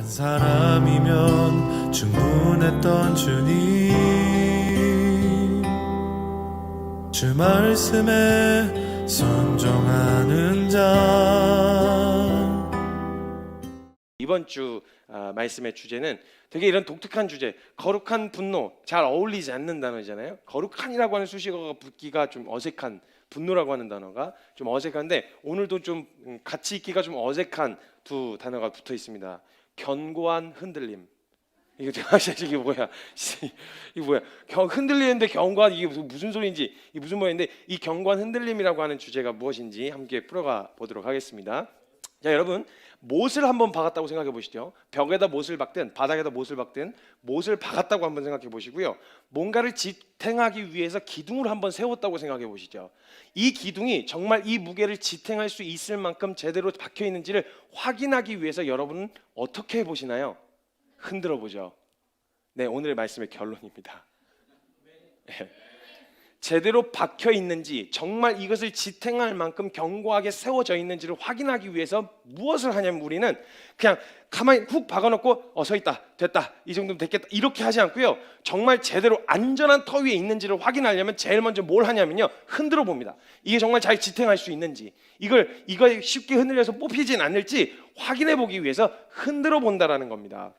한 사람이면 충분했던 주님, 주 말씀에 순종하는 자. 이번 주 말씀의 주제는 되게 이런 독특한 주제, 거룩한 분노, 잘 어울리지 않는 단어잖아요. 거룩한이라고 하는 수식어가 붙기가 좀 어색한, 분노라고 하는 단어가 좀 어색한데 오늘도 좀 같이 있기가 좀 어색한 두 단어가 붙어 있습니다. 견고한 흔들림. 이게 뭐야? 이게 뭐야? 흔들리는데 견고한, 이게 무슨 소리인지, 이 무슨 말인데, 이 견고한 흔들림이라고 하는 주제가 무엇인지 함께 풀어가 보도록 하겠습니다. 자, 여러분, 못을 한번 박았다고 생각해 보시죠. 벽에다 못을 박든 바닥에다 못을 박든 못을 박았다고 한번 생각해 보시고요. 뭔가를 지탱하기 위해서 기둥을 한번 세웠다고 생각해 보시죠. 이 기둥이 정말 이 무게를 지탱할 수 있을 만큼 제대로 박혀 있는지를 확인하기 위해서 여러분은 어떻게 해 보시나요? 흔들어 보죠. 네, 오늘의 말씀의 결론입니다. 네. 제대로 박혀 있는지, 정말 이것을 지탱할 만큼 견고하게 세워져 있는지를 확인하기 위해서 무엇을 하냐면, 우리는 그냥 가만히 훅 박아놓고 서 있다, 됐다, 이 정도면 됐겠다, 이렇게 하지 않고요. 정말 제대로 안전한 터 위에 있는지를 확인하려면 제일 먼저 뭘 하냐면요, 흔들어 봅니다. 이게 정말 잘 지탱할 수 있는지, 이거 쉽게 흔들려서 뽑히진 않을지 확인해 보기 위해서 흔들어 본다라는 겁니다.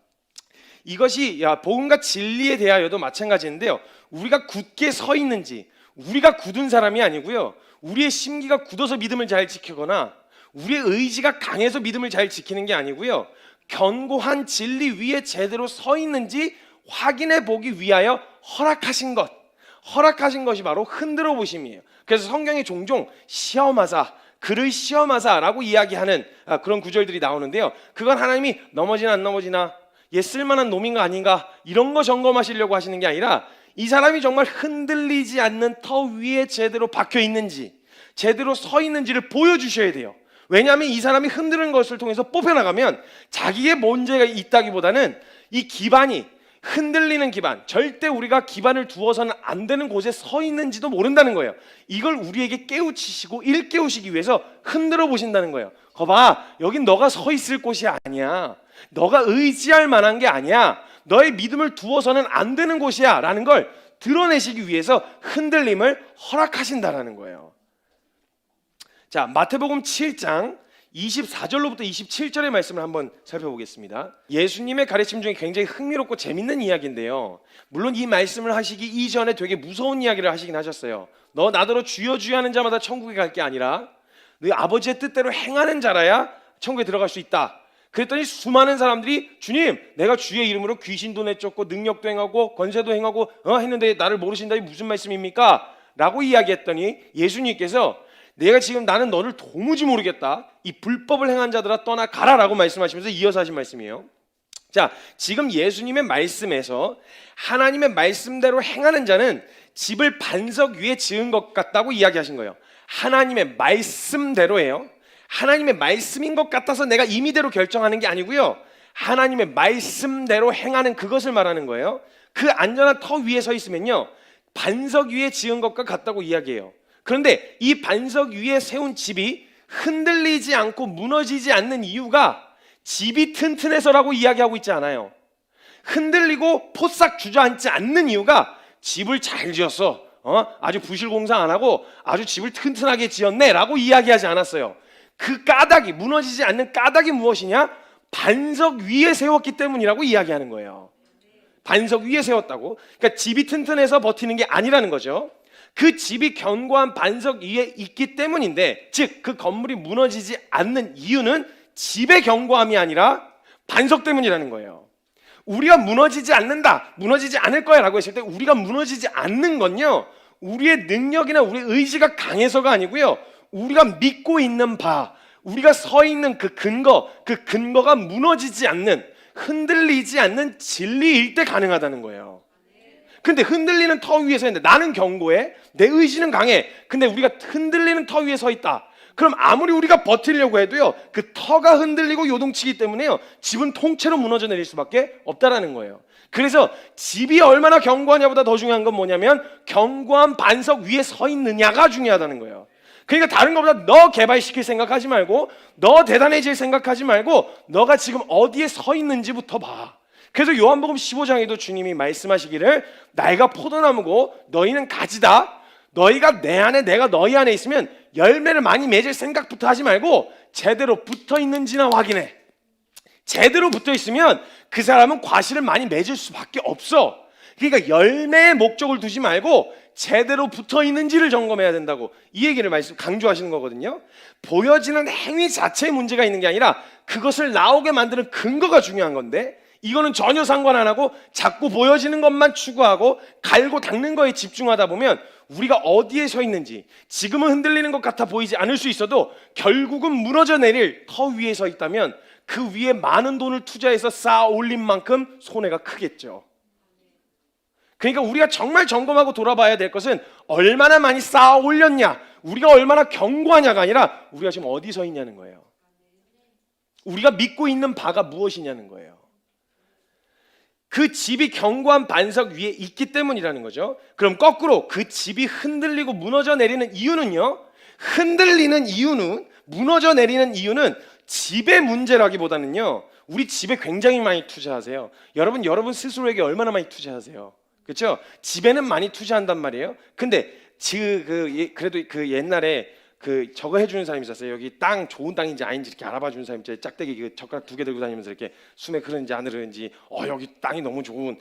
이것이 복음과 진리에 대하여도 마찬가지인데요. 우리가 굳게 서 있는지, 우리가 굳은 사람이 아니고요, 우리의 심기가 굳어서 믿음을 잘 지키거나 우리의 의지가 강해서 믿음을 잘 지키는 게 아니고요, 견고한 진리 위에 제대로 서 있는지 확인해 보기 위하여 허락하신 것이 바로 흔들어 보심이에요. 그래서 성경에 종종 시험하사, 그를 시험하사라고 이야기하는 그런 구절들이 나오는데요, 그건 하나님이 넘어지나 안 넘어지나, 얘 쓸만한 놈인가 아닌가, 이런 거 점검하시려고 하시는 게 아니라, 이 사람이 정말 흔들리지 않는 터 위에 제대로 박혀 있는지, 제대로 서 있는지를 보여주셔야 돼요. 왜냐하면 이 사람이 흔드는 것을 통해서 뽑혀나가면 자기의 문제가 있다기보다는 이 기반이, 흔들리는 기반, 절대 우리가 기반을 두어서는 안 되는 곳에 서 있는지도 모른다는 거예요. 이걸 우리에게 깨우치시고 일깨우시기 위해서 흔들어 보신다는 거예요. 거봐, 여긴 너가 서 있을 곳이 아니야, 너가 의지할 만한 게 아니야, 너의 믿음을 두어서는 안 되는 곳이야 라는 걸 드러내시기 위해서 흔들림을 허락하신다라는 거예요. 자, 마태복음 7장 24절로부터 27절의 말씀을 한번 살펴보겠습니다. 예수님의 가르침 중에 굉장히 흥미롭고 재밌는 이야기인데요, 물론 이 말씀을 하시기 이전에 되게 무서운 이야기를 하시긴 하셨어요. 너 나더러 주여 주여 하는 자마다 천국에 갈 게 아니라 너희 아버지의 뜻대로 행하는 자라야 천국에 들어갈 수 있다. 그랬더니 수많은 사람들이, 주님, 내가 주의 이름으로 귀신도 내쫓고 능력도 행하고 권세도 행하고 했는데 나를 모르신다, 이 무슨 말씀입니까? 라고 이야기했더니 예수님께서, 내가 지금 나는 너를 도무지 모르겠다, 이 불법을 행한 자들아 떠나 가라 라고 말씀하시면서 이어서 하신 말씀이에요. 자, 지금 예수님의 말씀에서 하나님의 말씀대로 행하는 자는 집을 반석 위에 지은 것 같다고 이야기하신 거예요. 하나님의 말씀대로예요. 하나님의 말씀인 것 같아서 내가 임의대로 결정하는 게 아니고요, 하나님의 말씀대로 행하는 그것을 말하는 거예요. 그 안전한 터 위에 서 있으면요, 반석 위에 지은 것과 같다고 이야기해요. 그런데 이 반석 위에 세운 집이 흔들리지 않고 무너지지 않는 이유가 집이 튼튼해서라고 이야기하고 있지 않아요. 흔들리고 포싹 주저앉지 않는 이유가 집을 잘 지었어, 아주 부실 공사 안 하고 아주 집을 튼튼하게 지었네 라고 이야기하지 않았어요. 그 까닭이, 무너지지 않는 까닭이 무엇이냐? 반석 위에 세웠기 때문이라고 이야기하는 거예요. 반석 위에 세웠다고. 그러니까 집이 튼튼해서 버티는 게 아니라는 거죠. 그 집이 견고한 반석 위에 있기 때문인데, 즉 그 건물이 무너지지 않는 이유는 집의 견고함이 아니라 반석 때문이라는 거예요. 우리가 무너지지 않는다, 무너지지 않을 거야 라고 했을 때, 우리가 무너지지 않는 건요, 우리의 능력이나 우리의 의지가 강해서가 아니고요, 우리가 믿고 있는 바, 우리가 서 있는 그 근거가 무너지지 않는, 흔들리지 않는 진리일 때 가능하다는 거예요. 근데 흔들리는 터 위에 서 있는데, 나는 견고해, 내 의지는 강해, 근데 우리가 흔들리는 터 위에 서 있다. 그럼 아무리 우리가 버티려고 해도요, 그 터가 흔들리고 요동치기 때문에요, 집은 통째로 무너져 내릴 수밖에 없다라는 거예요. 그래서 집이 얼마나 견고하냐보다 더 중요한 건 뭐냐면 견고한 반석 위에 서 있느냐가 중요하다는 거예요. 그러니까 다른 것보다 너 개발시킬 생각하지 말고, 너 대단해질 생각하지 말고, 너가 지금 어디에 서 있는지부터 봐. 그래서 요한복음 15장에도 주님이 말씀하시기를, 나이가 포도나무고 너희는 가지다. 너희가 내 안에, 내가 너희 안에 있으면 열매를 많이 맺을 생각부터 하지 말고 제대로 붙어 있는지나 확인해. 제대로 붙어 있으면 그 사람은 과실을 많이 맺을 수밖에 없어. 그러니까 열매의 목적을 두지 말고 제대로 붙어 있는지를 점검해야 된다고, 이 얘기를 강조하시는 거거든요. 보여지는 행위 자체에 문제가 있는 게 아니라 그것을 나오게 만드는 근거가 중요한 건데, 이거는 전혀 상관 안 하고 자꾸 보여지는 것만 추구하고 갈고 닦는 거에 집중하다 보면 우리가 어디에 서 있는지, 지금은 흔들리는 것 같아 보이지 않을 수 있어도 결국은 무너져 내릴 터 위에 서 있다면 그 위에 많은 돈을 투자해서 쌓아 올린 만큼 손해가 크겠죠. 그러니까 우리가 정말 점검하고 돌아봐야 될 것은 얼마나 많이 쌓아 올렸냐, 우리가 얼마나 견고하냐가 아니라 우리가 지금 어디 서 있냐는 거예요. 우리가 믿고 있는 바가 무엇이냐는 거예요. 그 집이 견고한 반석 위에 있기 때문이라는 거죠. 그럼 거꾸로 그 집이 흔들리고 무너져 내리는 이유는요, 흔들리는 이유는, 무너져 내리는 이유는 집의 문제라기보다는요, 우리 집에 굉장히 많이 투자하세요. 여러분 스스로에게 얼마나 많이 투자하세요? 그렇죠? 집에는 많이 투자한단 말이에요. 근데 그래도 그 옛날에 저거 해주는 사람이 있었어요. 여기 땅 좋은 땅인지 아닌지 이렇게 알아봐 주는 사람이 있어요. 짝대기 젓가락 2개 들고 다니면서 이렇게 숨에 흐르는지 안 흐르는지, 여기 땅이 너무 좋은,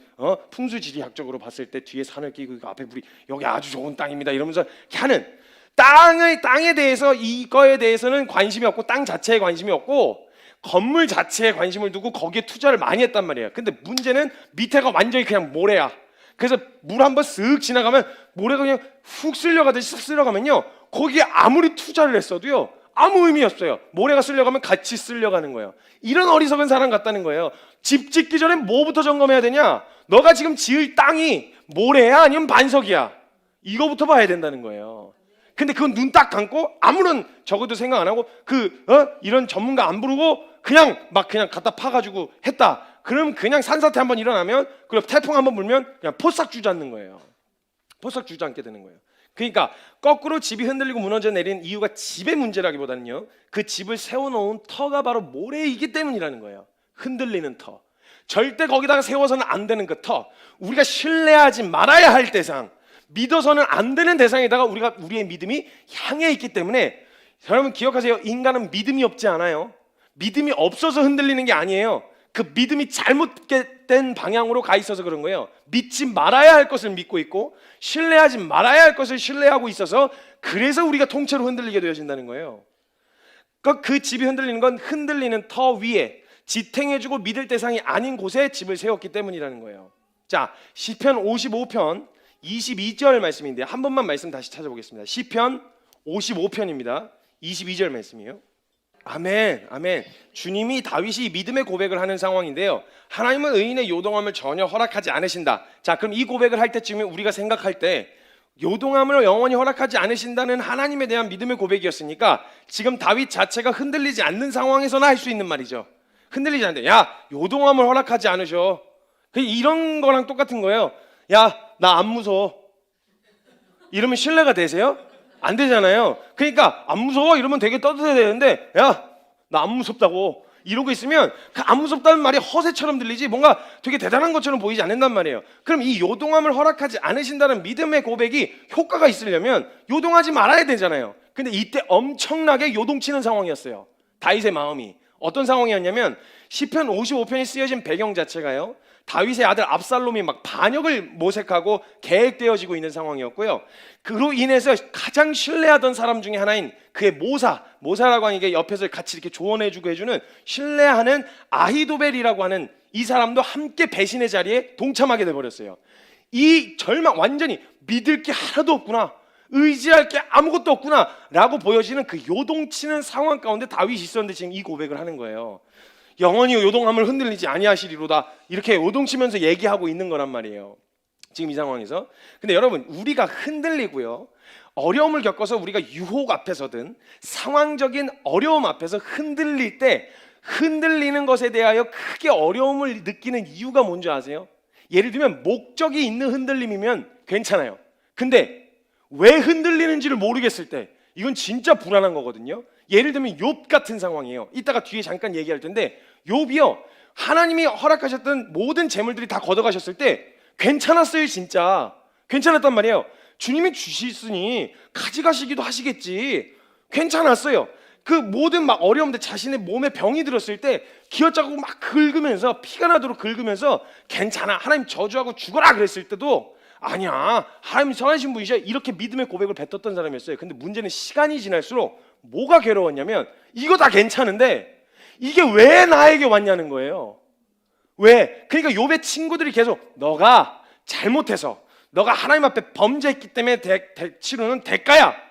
풍수지리학적으로 봤을 때 뒤에 산을 끼고 앞에 물이, 여기 아주 좋은 땅입니다 이러면서 이렇게 하는, 땅에 대해서, 이거에 대해서는 관심이 없고 땅 자체에 관심이 없고 건물 자체에 관심을 두고 거기에 투자를 많이 했단 말이에요. 근데 문제는 밑에가 완전히 그냥 모래야. 그래서 물 한번 쓱 지나가면 모래가 그냥 훅 쓸려가듯이 쓱 쓸려가면요, 거기에 아무리 투자를 했어도요 아무 의미 없어요. 모래가 쓸려가면 같이 쓸려가는 거예요. 이런 어리석은 사람 같다는 거예요. 집 짓기 전에 뭐부터 점검해야 되냐? 너가 지금 지을 땅이 모래야 아니면 반석이야? 이거부터 봐야 된다는 거예요. 근데 그건 눈 딱 감고 아무런 적어도 생각 안 하고 이런 전문가 안 부르고 그냥 갖다 파가지고 했다. 그럼 그냥 산사태 한번 일어나면, 그리고 태풍 한번 불면 그냥 포싹 주저앉는 거예요. 포싹 주저앉게 되는 거예요. 그러니까 거꾸로 집이 흔들리고 무너져 내리는 이유가 집의 문제라기보다는요, 그 집을 세워놓은 터가 바로 모래이기 때문이라는 거예요. 흔들리는 터, 절대 거기다가 세워서는 안 되는 그 터, 우리가 신뢰하지 말아야 할 대상, 믿어서는 안 되는 대상에다가 우리의 믿음이 향해 있기 때문에, 여러분 기억하세요. 인간은 믿음이 없지 않아요. 믿음이 없어서 흔들리는 게 아니에요. 그 믿음이 잘못된 방향으로 가 있어서 그런 거예요. 믿지 말아야 할 것을 믿고 있고 신뢰하지 말아야 할 것을 신뢰하고 있어서, 그래서 우리가 통째로 흔들리게 되어진다는 거예요. 그 집이 흔들리는 건 흔들리는 터 위에 지탱해주고 믿을 대상이 아닌 곳에 집을 세웠기 때문이라는 거예요. 자, 시편 55편 22절 말씀인데 한 번만 말씀 다시 찾아보겠습니다. 시편 55편입니다. 22절 말씀이에요. 아멘, 아멘. 주님이 다윗이 믿음의 고백을 하는 상황인데요, 하나님은 의인의 요동함을 전혀 허락하지 않으신다. 자, 그럼 이 고백을 할 때쯤에 우리가 생각할 때 요동함을 영원히 허락하지 않으신다는 하나님에 대한 믿음의 고백이었으니까, 지금 다윗 자체가 흔들리지 않는 상황에서나 할 수 있는 말이죠. 흔들리지 않는데, 야, 요동함을 허락하지 않으셔. 이런 거랑 똑같은 거예요. 야, 나 안 무서워. 이러면 신뢰가 되세요? 안 되잖아요. 그러니까 안 무서워 이러면 되게 떠들어야 되는데, 야, 나 안 무섭다고 이러고 있으면 그 안 무섭다는 말이 허세처럼 들리지 뭔가 되게 대단한 것처럼 보이지 않는단 말이에요. 그럼 이 요동함을 허락하지 않으신다는 믿음의 고백이 효과가 있으려면 요동하지 말아야 되잖아요. 근데 이때 엄청나게 요동치는 상황이었어요. 다윗의 마음이 어떤 상황이었냐면, 시편 55편이 쓰여진 배경 자체가요, 다윗의 아들 압살롬이 막 반역을 모색하고 계획되어지고 있는 상황이었고요. 그로 인해서 가장 신뢰하던 사람 중에 하나인 그의 모사라고 하는 게 옆에서 같이 이렇게 조언해주고 해주는, 신뢰하는 아히도벨이라고 하는 이 사람도 함께 배신의 자리에 동참하게 돼버렸어요. 이 절망, 완전히 믿을 게 하나도 없구나, 의지할 게 아무것도 없구나 라고 보여지는 그 요동치는 상황 가운데 다윗이 있었는데 지금 이 고백을 하는 거예요. 영원히 요동함을 흔들리지 아니하시리로다, 이렇게 요동치면서 얘기하고 있는 거란 말이에요, 지금 이 상황에서. 근데 여러분, 우리가 흔들리고요, 어려움을 겪어서 우리가 유혹 앞에서든 상황적인 어려움 앞에서 흔들릴 때, 흔들리는 것에 대하여 크게 어려움을 느끼는 이유가 뭔지 아세요? 예를 들면 목적이 있는 흔들림이면 괜찮아요. 근데 왜 흔들리는지를 모르겠을 때, 이건 진짜 불안한 거거든요. 예를 들면 욥 같은 상황이에요. 이따가 뒤에 잠깐 얘기할 텐데 욥이요, 하나님이 허락하셨던 모든 재물들이 다 걷어가셨을 때 괜찮았어요. 진짜 괜찮았단 말이에요. 주님이 주시으니 가져가시기도 하시겠지. 괜찮았어요. 그 모든 막 어려움들, 자신의 몸에 병이 들었을 때 기어짜고 막 긁으면서, 피가 나도록 긁으면서 괜찮아, 하나님 저주하고 죽어라 그랬을 때도 아니야, 하나님 선하신 분이셔, 이렇게 믿음의 고백을 뱉었던 사람이었어요. 근데 문제는 시간이 지날수록 뭐가 괴로웠냐면 이거 다 괜찮은데 이게 왜 나에게 왔냐는 거예요. 왜? 그러니까 욥의 친구들이 계속 너가 잘못해서, 너가 하나님 앞에 범죄했기 때문에 치르는 대가야.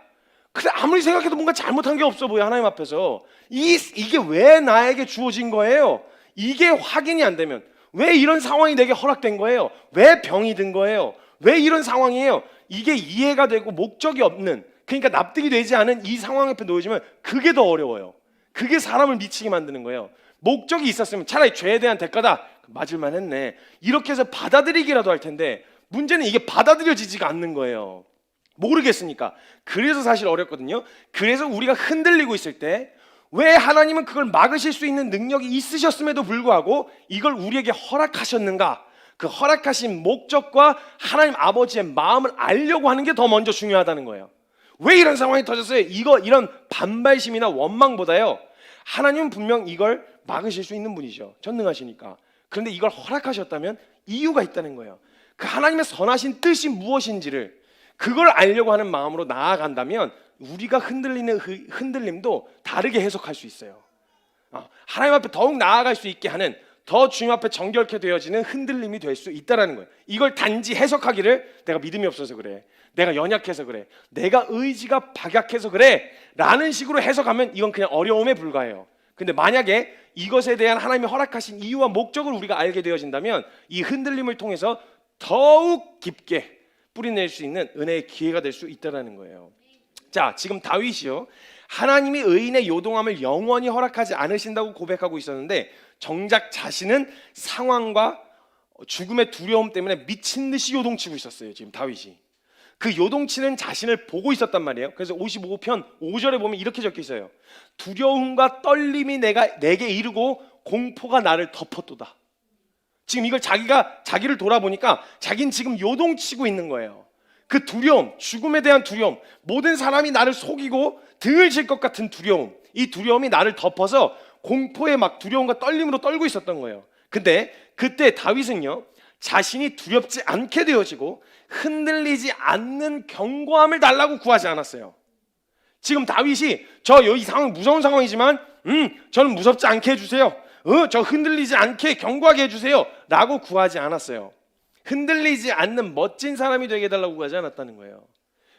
근데 아무리 생각해도 뭔가 잘못한 게 없어 보여 하나님 앞에서. 이게 왜 나에게 주어진 거예요? 이게 확인이 안 되면, 왜 이런 상황이 내게 허락된 거예요? 왜 병이 든 거예요? 왜 이런 상황이에요? 이게 이해가 되고 목적이 없는, 그러니까 납득이 되지 않은 이 상황 앞에 놓여지면 그게 더 어려워요. 그게 사람을 미치게 만드는 거예요. 목적이 있었으면 차라리 죄에 대한 대가다, 맞을만 했네, 이렇게 해서 받아들이기라도 할 텐데 문제는 이게 받아들여지지가 않는 거예요. 모르겠으니까. 그래서 사실 어렵거든요. 그래서 우리가 흔들리고 있을 때 왜 하나님은 그걸 막으실 수 있는 능력이 있으셨음에도 불구하고 이걸 우리에게 허락하셨는가? 그 허락하신 목적과 하나님 아버지의 마음을 알려고 하는 게 더 먼저 중요하다는 거예요. 왜 이런 상황이 터졌어요? 이런 반발심이나 원망보다요, 하나님은 분명 이걸 막으실 수 있는 분이죠. 전능하시니까. 그런데 이걸 허락하셨다면 이유가 있다는 거예요. 그 하나님의 선하신 뜻이 무엇인지를, 그걸 알려고 하는 마음으로 나아간다면 우리가 흔들리는 흔들림도 다르게 해석할 수 있어요. 하나님 앞에 더욱 나아갈 수 있게 하는, 더 주님 앞에 정결케 되어지는 흔들림이 될 수 있다는 거예요. 이걸 단지 해석하기를 내가 믿음이 없어서 그래, 내가 연약해서 그래, 내가 의지가 박약해서 그래 라는 식으로 해석하면 이건 그냥 어려움에 불과해요. 근데 만약에 이것에 대한 하나님이 허락하신 이유와 목적을 우리가 알게 되어진다면 이 흔들림을 통해서 더욱 깊게 뿌리낼 수 있는 은혜의 기회가 될 수 있다는 거예요. 자, 지금 다윗이요, 하나님이 의인의 요동함을 영원히 허락하지 않으신다고 고백하고 있었는데 정작 자신은 상황과 죽음의 두려움 때문에 미친 듯이 요동치고 있었어요. 지금 다윗이 그 요동치는 자신을 보고 있었단 말이에요. 그래서 55편 5절에 보면 이렇게 적혀 있어요. 두려움과 떨림이 내게 이르고 공포가 나를 덮었도다. 지금 이걸 자기를 돌아보니까 자기는 지금 요동치고 있는 거예요. 그 두려움, 죽음에 대한 두려움, 모든 사람이 나를 속이고 등을 질 것 같은 두려움, 이 두려움이 나를 덮어서 공포에 막 두려움과 떨림으로 떨고 있었던 거예요. 근데 그때 다윗은요, 자신이 두렵지 않게 되어지고 흔들리지 않는 견고함을 달라고 구하지 않았어요. 지금 다윗이 이 상황 무서운 상황이지만 저는 무섭지 않게 해주세요, 저 흔들리지 않게 견고하게 해주세요 라고 구하지 않았어요. 흔들리지 않는 멋진 사람이 되게 해달라고 구하지 않았다는 거예요.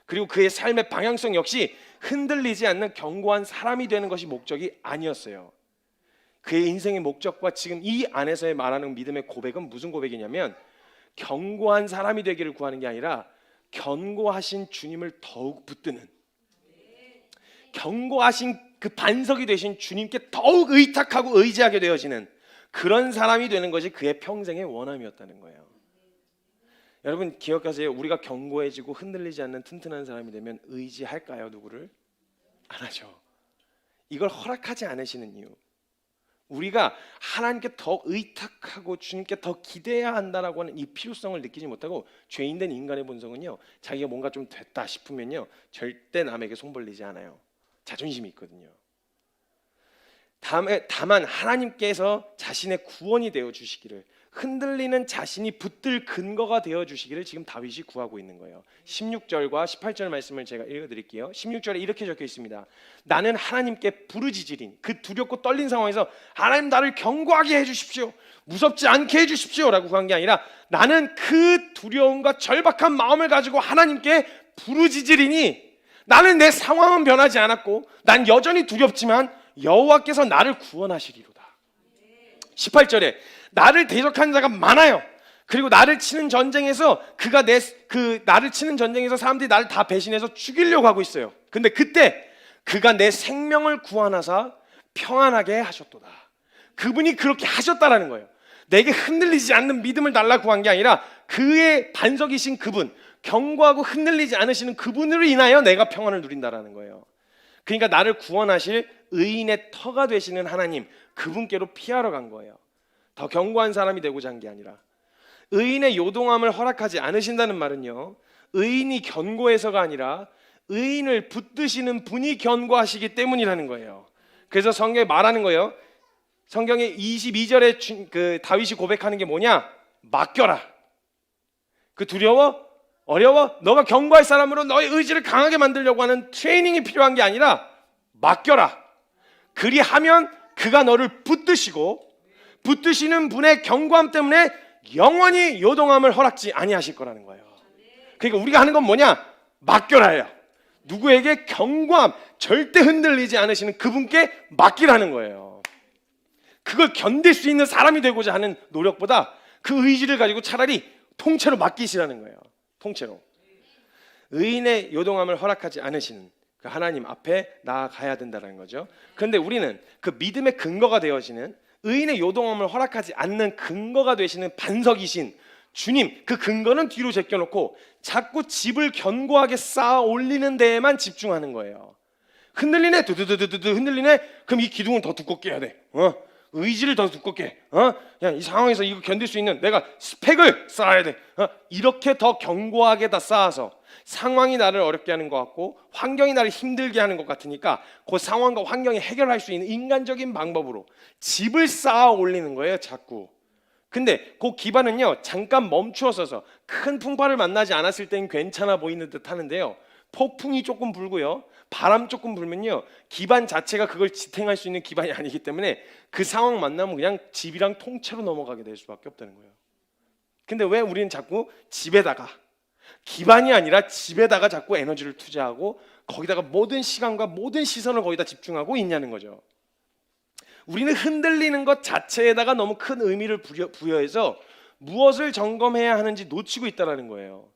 그리고 그의 삶의 방향성 역시 흔들리지 않는 견고한 사람이 되는 것이 목적이 아니었어요. 그의 인생의 목적과 지금 이 안에서의 말하는 믿음의 고백은 무슨 고백이냐면, 견고한 사람이 되기를 구하는 게 아니라 견고하신 주님을 더욱 붙드는, 견고하신 그 반석이 되신 주님께 더욱 의탁하고 의지하게 되어지는 그런 사람이 되는 것이 그의 평생의 원함이었다는 거예요. 여러분 기억하세요. 우리가 견고해지고 흔들리지 않는 튼튼한 사람이 되면 의지할까요? 누구를? 안 하죠. 이걸 허락하지 않으시는 이유, 우리가 하나님께 더 의탁하고 주님께 더 기대해야 한다라고 하는 이 필요성을 느끼지 못하고, 죄인된 인간의 본성은요, 자기가 뭔가 좀 됐다 싶으면요 절대 남에게 손 벌리지 않아요. 자존심이 있거든요. 다만 하나님께서 자신의 구원이 되어 주시기를, 흔들리는 자신이 붙들 근거가 되어 주시기를 지금 다윗이 구하고 있는 거예요. 16절과 18절 말씀을 제가 읽어드릴게요. 16절에 이렇게 적혀 있습니다. 나는 하나님께 부르짖으리니, 그 두렵고 떨린 상황에서 하나님 나를 견고하게 해주십시오, 무섭지 않게 해주십시오 라고 구한 게 아니라, 나는 그 두려움과 절박한 마음을 가지고 하나님께 부르짖으리니, 나는 내 상황은 변하지 않았고 난 여전히 두렵지만 여호와께서 나를 구원하시리로다. 18절에 나를 대적하는 자가 많아요. 그리고 나를 치는 전쟁에서 나를 치는 전쟁에서 사람들이 나를 다 배신해서 죽이려고 하고 있어요. 근데 그때 그가 내 생명을 구원하사 평안하게 하셨도다. 그분이 그렇게 하셨다라는 거예요. 내게 흔들리지 않는 믿음을 달라고 구한 게 아니라 그의 반석이신 그분, 견고하고 흔들리지 않으시는 그분으로 인하여 내가 평안을 누린다라는 거예요. 그러니까 나를 구원하실 의인의 터가 되시는 하나님, 그분께로 피하러 간 거예요. 더 견고한 사람이 되고자 한 게 아니라. 의인의 요동함을 허락하지 않으신다는 말은요, 의인이 견고해서가 아니라 의인을 붙드시는 분이 견고하시기 때문이라는 거예요. 그래서 성경에 말하는 거예요. 성경의 22절에 그 다윗이 고백하는 게 뭐냐? 맡겨라. 그 두려워? 어려워? 너가 견고할 사람으로 너의 의지를 강하게 만들려고 하는 트레이닝이 필요한 게 아니라 맡겨라. 그리하면 그가 너를 붙드시고, 붙드시는 분의 견고함 때문에 영원히 요동함을 허락지 아니하실 거라는 거예요. 그러니까 우리가 하는 건 뭐냐? 맡겨라예요. 누구에게? 견고함, 절대 흔들리지 않으시는 그분께 맡기라는 거예요. 그걸 견딜 수 있는 사람이 되고자 하는 노력보다 그 의지를 가지고 차라리 통째로 맡기시라는 거예요. 통째로. 의인의 요동함을 허락하지 않으시는 그 하나님 앞에 나아가야 된다는 거죠. 그런데 우리는 그 믿음의 근거가 되어지는, 의인의 요동함을 허락하지 않는 근거가 되시는 반석이신 주님, 그 근거는 뒤로 제껴놓고 자꾸 집을 견고하게 쌓아 올리는 데에만 집중하는 거예요. 흔들리네, 두두두두두 흔들리네. 그럼 이 기둥은 더 두껍게 해야 돼. 의지를 더 두껍게. 그냥 이 상황에서 이거 견딜 수 있는 내가 스펙을 쌓아야 돼. 이렇게 더 견고하게 다 쌓아서 상황이 나를 어렵게 하는 것 같고 환경이 나를 힘들게 하는 것 같으니까 그 상황과 환경이 해결할 수 있는 인간적인 방법으로 집을 쌓아 올리는 거예요, 자꾸. 근데 그 기반은요, 잠깐 멈추어서서 큰 풍파를 만나지 않았을 땐 괜찮아 보이는 듯 하는데요, 폭풍이 조금 불고요, 바람 조금 불면요, 기반 자체가 그걸 지탱할 수 있는 기반이 아니기 때문에 그 상황 만나면 그냥 집이랑 통째로 넘어가게 될 수밖에 없다는 거예요. 근데 왜 우리는 자꾸 집에다가, 기반이 아니라 집에다가 자꾸 에너지를 투자하고 거기다가 모든 시간과 모든 시선을 거기다 집중하고 있냐는 거죠. 우리는 흔들리는 것 자체에다가 너무 큰 의미를 부여해서 무엇을 점검해야 하는지 놓치고 있다는 거예요.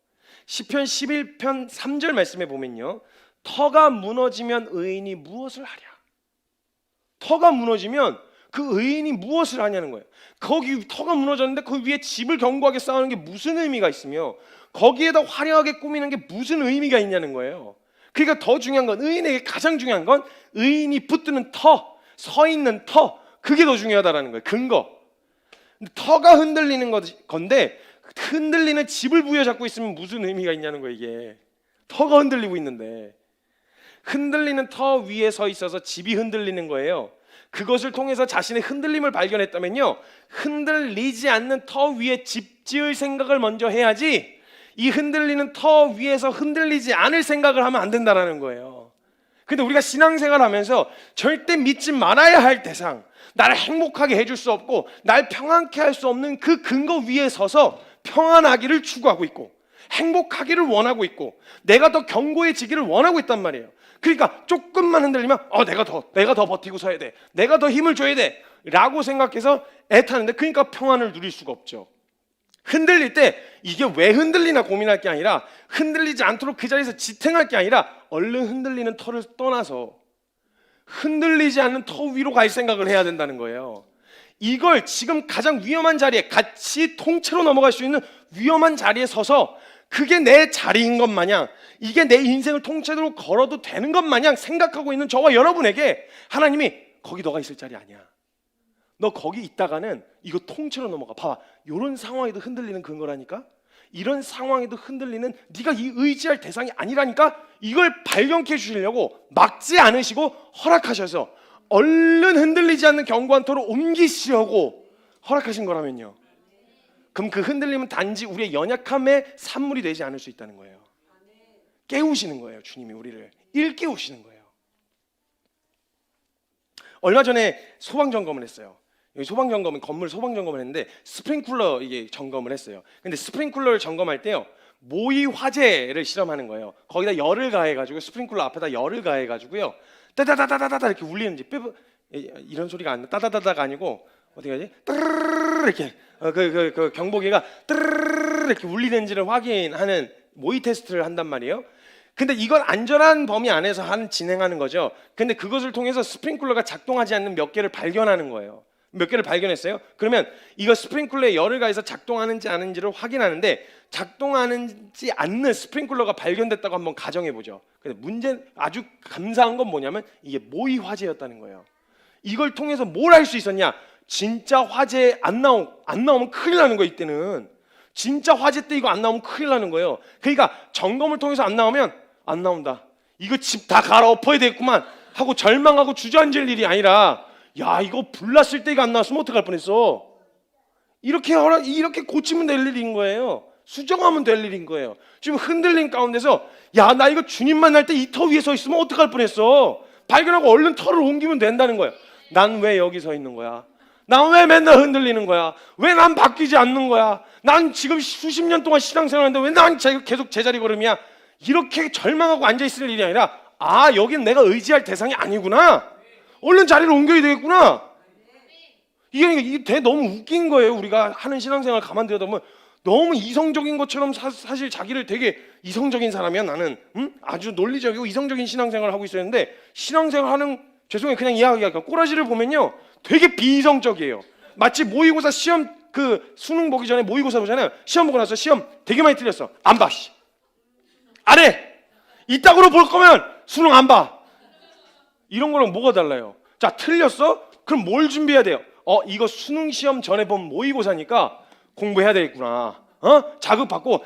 시편 11편 3절 말씀에 보면요, 터가 무너지면 의인이 무엇을 하랴. 터가 무너지면 그 의인이 무엇을 하냐는 거예요. 거기 터가 무너졌는데 그 위에 집을 견고하게 쌓는 게 무슨 의미가 있으며 거기에다 화려하게 꾸미는 게 무슨 의미가 있냐는 거예요. 그러니까 더 중요한 건, 의인에게 가장 중요한 건 의인이 붙드는 터, 서 있는 터, 그게 더 중요하다라는 거예요. 근거. 근데 터가 흔들리는 건데 흔들리는 집을 부여잡고 있으면 무슨 의미가 있냐는 거예요. 이게 터가 흔들리고 있는데, 흔들리는 터 위에 서 있어서 집이 흔들리는 거예요. 그것을 통해서 자신의 흔들림을 발견했다면요, 흔들리지 않는 터 위에 집 지을 생각을 먼저 해야지 이 흔들리는 터 위에서 흔들리지 않을 생각을 하면 안 된다라는 거예요. 근데 우리가 신앙생활 하면서 절대 믿지 말아야 할 대상, 나를 행복하게 해줄 수 없고 날 평안케 할 수 없는 그 근거 위에 서서 평안하기를 추구하고 있고 행복하기를 원하고 있고 내가 더 견고해지기를 원하고 있단 말이에요. 그러니까 조금만 흔들리면 내가 더 버티고 서야 돼, 내가 더 힘을 줘야 돼 라고 생각해서 애타는데, 그러니까 평안을 누릴 수가 없죠. 흔들릴 때 이게 왜 흔들리나 고민할 게 아니라, 흔들리지 않도록 그 자리에서 지탱할 게 아니라 얼른 흔들리는 터를 떠나서 흔들리지 않는 터 위로 갈 생각을 해야 된다는 거예요. 이걸 지금 가장 위험한 자리에, 같이 통째로 넘어갈 수 있는 위험한 자리에 서서 그게 내 자리인 것 마냥, 이게 내 인생을 통째로 걸어도 되는 것 마냥 생각하고 있는 저와 여러분에게 하나님이 거기 너가 있을 자리 아니야, 너 거기 있다가는 이거 통째로 넘어가. 봐봐, 이런 상황에도 흔들리는 근거라니까, 이런 상황에도 흔들리는 네가 이 의지할 대상이 아니라니까, 이걸 발견케 해주시려고 막지 않으시고 허락하셔서 얼른 흔들리지 않는 견고한 터로 옮기시려고 허락하신 거라면요, 그럼 그 흔들림은 단지 우리의 연약함의 산물이 되지 않을 수 있다는 거예요. 깨우시는 거예요. 주님이 우리를 일깨우시는 거예요. 얼마 전에 소방점검을 했어요. 소방점검은 건물 소방점검을 했는데 스프링클러 이게 점검을 했어요. 근데 스프링클러를 점검할 때요, 모의 화재를 실험하는 거예요. 거기다 열을 가해가지고, 스프링클러 앞에다 열을 가해가지고요, 따다다다다다 이렇게 울리는지, 이런 소리가 안 나, 따다다다가 아니고 어떻게 하지? 따르르르 이렇게 그 경보기가 따르르르 이렇게 울리는지를 확인하는 모의 테스트를 한단 말이에요. 근데 이건 안전한 범위 안에서 진행하는 거죠. 근데 그것을 통해서 스프링클러가 작동하지 않는 몇 개를 발견하는 거예요. 몇 개를 발견했어요. 그러면 이거 스프링클러에 열을 가해서 작동하는지 아닌지를 확인하는데 작동하는지 않는 스프링클러가 발견됐다고 한번 가정해 보죠. 근데 문제 아주 감사한 건 뭐냐면 이게 모의 화재였다는 거예요. 이걸 통해서 뭘 할 수 있었냐? 진짜 화재 안 나오면 큰일 나는 거예요. 이때는 진짜 화재 때 이거 안 나오면 큰일 나는 거예요. 그러니까 점검을 통해서 안 나오면 안 나온다. 이거 집 다 갈아엎어야 되겠구만 하고 절망하고 주저앉을 일이 아니라 야 이거 불났을 때 이거 안 나왔으면 어떡할 뻔했어. 이렇게 고치면 될 일인 거예요. 수정하면 될 일인 거예요. 지금 흔들린 가운데서 야 나 이거 주님 만날 때 이 터 위에 서 있으면 어떡할 뻔했어. 발견하고 얼른 터를 옮기면 된다는 거예요. 난 왜 여기 서 있는 거야? 난 왜 맨날 흔들리는 거야? 왜 난 바뀌지 않는 거야? 난 지금 수십 년 동안 신앙생활하는데 왜 난 계속 제자리 걸음이야? 이렇게 절망하고 앉아있을 일이 아니라 아 여긴 내가 의지할 대상이 아니구나. 얼른 자리를 옮겨야 되겠구나. 이게 너무 웃긴 거예요. 우리가 하는 신앙생활 가만 들여다보면 너무 이성적인 것처럼 사실 자기를 되게 이성적인 사람이야 나는 아주 논리적이고 이성적인 신앙생활을 하고 있었는데 신앙생활 하는 죄송해요 그냥 이야기할게요. 꼬라지를 보면요 되게 비이성적이에요. 마치 모의고사 시험 그 수능 보기 전에 모의고사 보잖아요. 시험 보고 나서 시험 되게 많이 틀렸어. 안 봐. 안 해. 이따구로 볼 거면 수능 안 봐. 이런 거랑 뭐가 달라요? 자 틀렸어? 그럼 뭘 준비해야 돼요? 이거 수능 시험 전에 본 모의고사니까 공부해야 되겠구나. 자극받고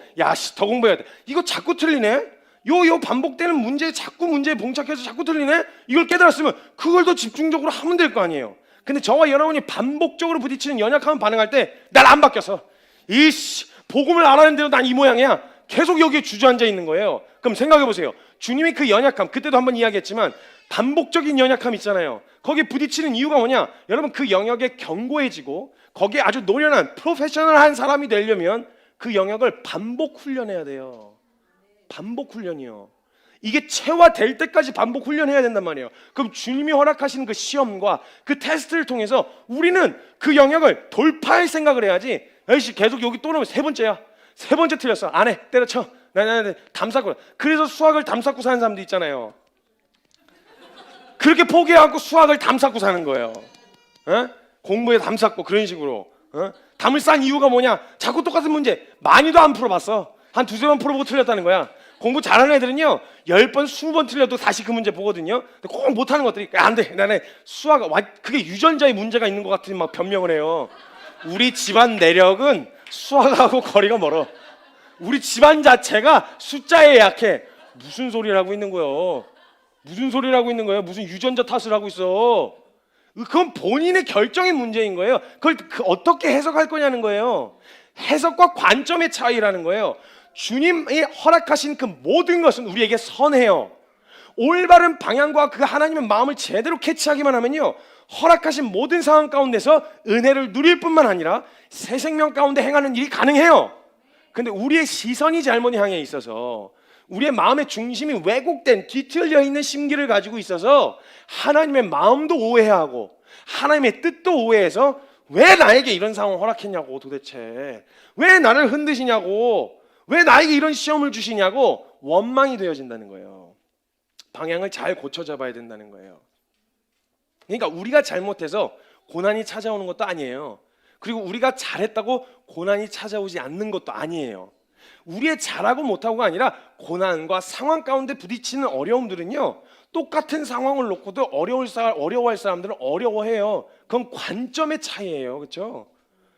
더 공부해야 돼. 이거 자꾸 틀리네. 요 반복되는 문제에 자꾸 문제에 봉착해서 자꾸 틀리네. 이걸 깨달았으면 그걸 더 집중적으로 하면 될 거 아니에요. 근데 저와 여러분이 반복적으로 부딪히는 연약함을 반응할 때 난 안 바뀌었어. 이씨 복음을 알아낸 대로 난 이 모양이야. 계속 여기에 주저앉아 있는 거예요. 그럼 생각해 보세요. 주님이 그 연약함 그때도 한번 이야기했지만 반복적인 연약함 있잖아요. 거기에 부딪히는 이유가 뭐냐? 여러분 그 영역에 견고해지고 거기에 아주 노련한 프로페셔널한 사람이 되려면 그 영역을 반복 훈련해야 돼요. 반복 훈련이요. 이게 체화될 때까지 반복 훈련해야 된단 말이에요. 그럼 주님이 허락하시는 그 시험과 그 테스트를 통해서 우리는 그 영역을 돌파할 생각을 해야지. 에이씨 계속 여기 또 넣으면 세 번째야. 세 번째 틀렸어. 안 해. 때려쳐. 나 담쌓고. 그래서 수학을 담쌓고 사는 사람도 있잖아요. 그렇게 포기하고 수학을 담쌓고 사는 거예요. 공부에 담쌓고 그런 식으로. 담을 싼 이유가 뭐냐? 자꾸 똑같은 문제 많이도 안 풀어봤어. 한 두세 번 풀어보고 틀렸다는 거야. 공부 잘하는 애들은요 10번, 20번 틀려도 다시 그 문제 보거든요. 근데 꼭 못하는 것들이 안 돼. 나는 수학 그게 유전자의 문제가 있는 것 같은 막 변명을 해요. 우리 집안 내력은 수학하고 거리가 멀어. 우리 집안 자체가 숫자에 약해. 무슨 소리를 하고 있는 거예요? 무슨 소리를 하고 있는 거예요? 무슨 유전자 탓을 하고 있어? 그건 본인의 결정의 문제인 거예요. 그걸 어떻게 해석할 거냐는 거예요. 해석과 관점의 차이라는 거예요. 주님이 허락하신 그 모든 것은 우리에게 선해요. 올바른 방향과 그 하나님의 마음을 제대로 캐치하기만 하면요 허락하신 모든 상황 가운데서 은혜를 누릴 뿐만 아니라 새 생명 가운데 행하는 일이 가능해요. 근데 우리의 시선이 잘못 향해 있어서 우리의 마음의 중심이 왜곡된 뒤틀려 있는 심기를 가지고 있어서 하나님의 마음도 오해하고 하나님의 뜻도 오해해서 왜 나에게 이런 상황을 허락했냐고 도대체 왜 나를 흔드시냐고 왜 나에게 이런 시험을 주시냐고 원망이 되어진다는 거예요. 방향을 잘 고쳐 잡아야 된다는 거예요. 그러니까 우리가 잘못해서 고난이 찾아오는 것도 아니에요. 그리고 우리가 잘했다고 고난이 찾아오지 않는 것도 아니에요. 우리의 잘하고 못하고가 아니라 고난과 상황 가운데 부딪히는 어려움들은요 똑같은 상황을 놓고도 어려워할 사람들은 어려워해요. 그건 관점의 차이예요. 그렇죠?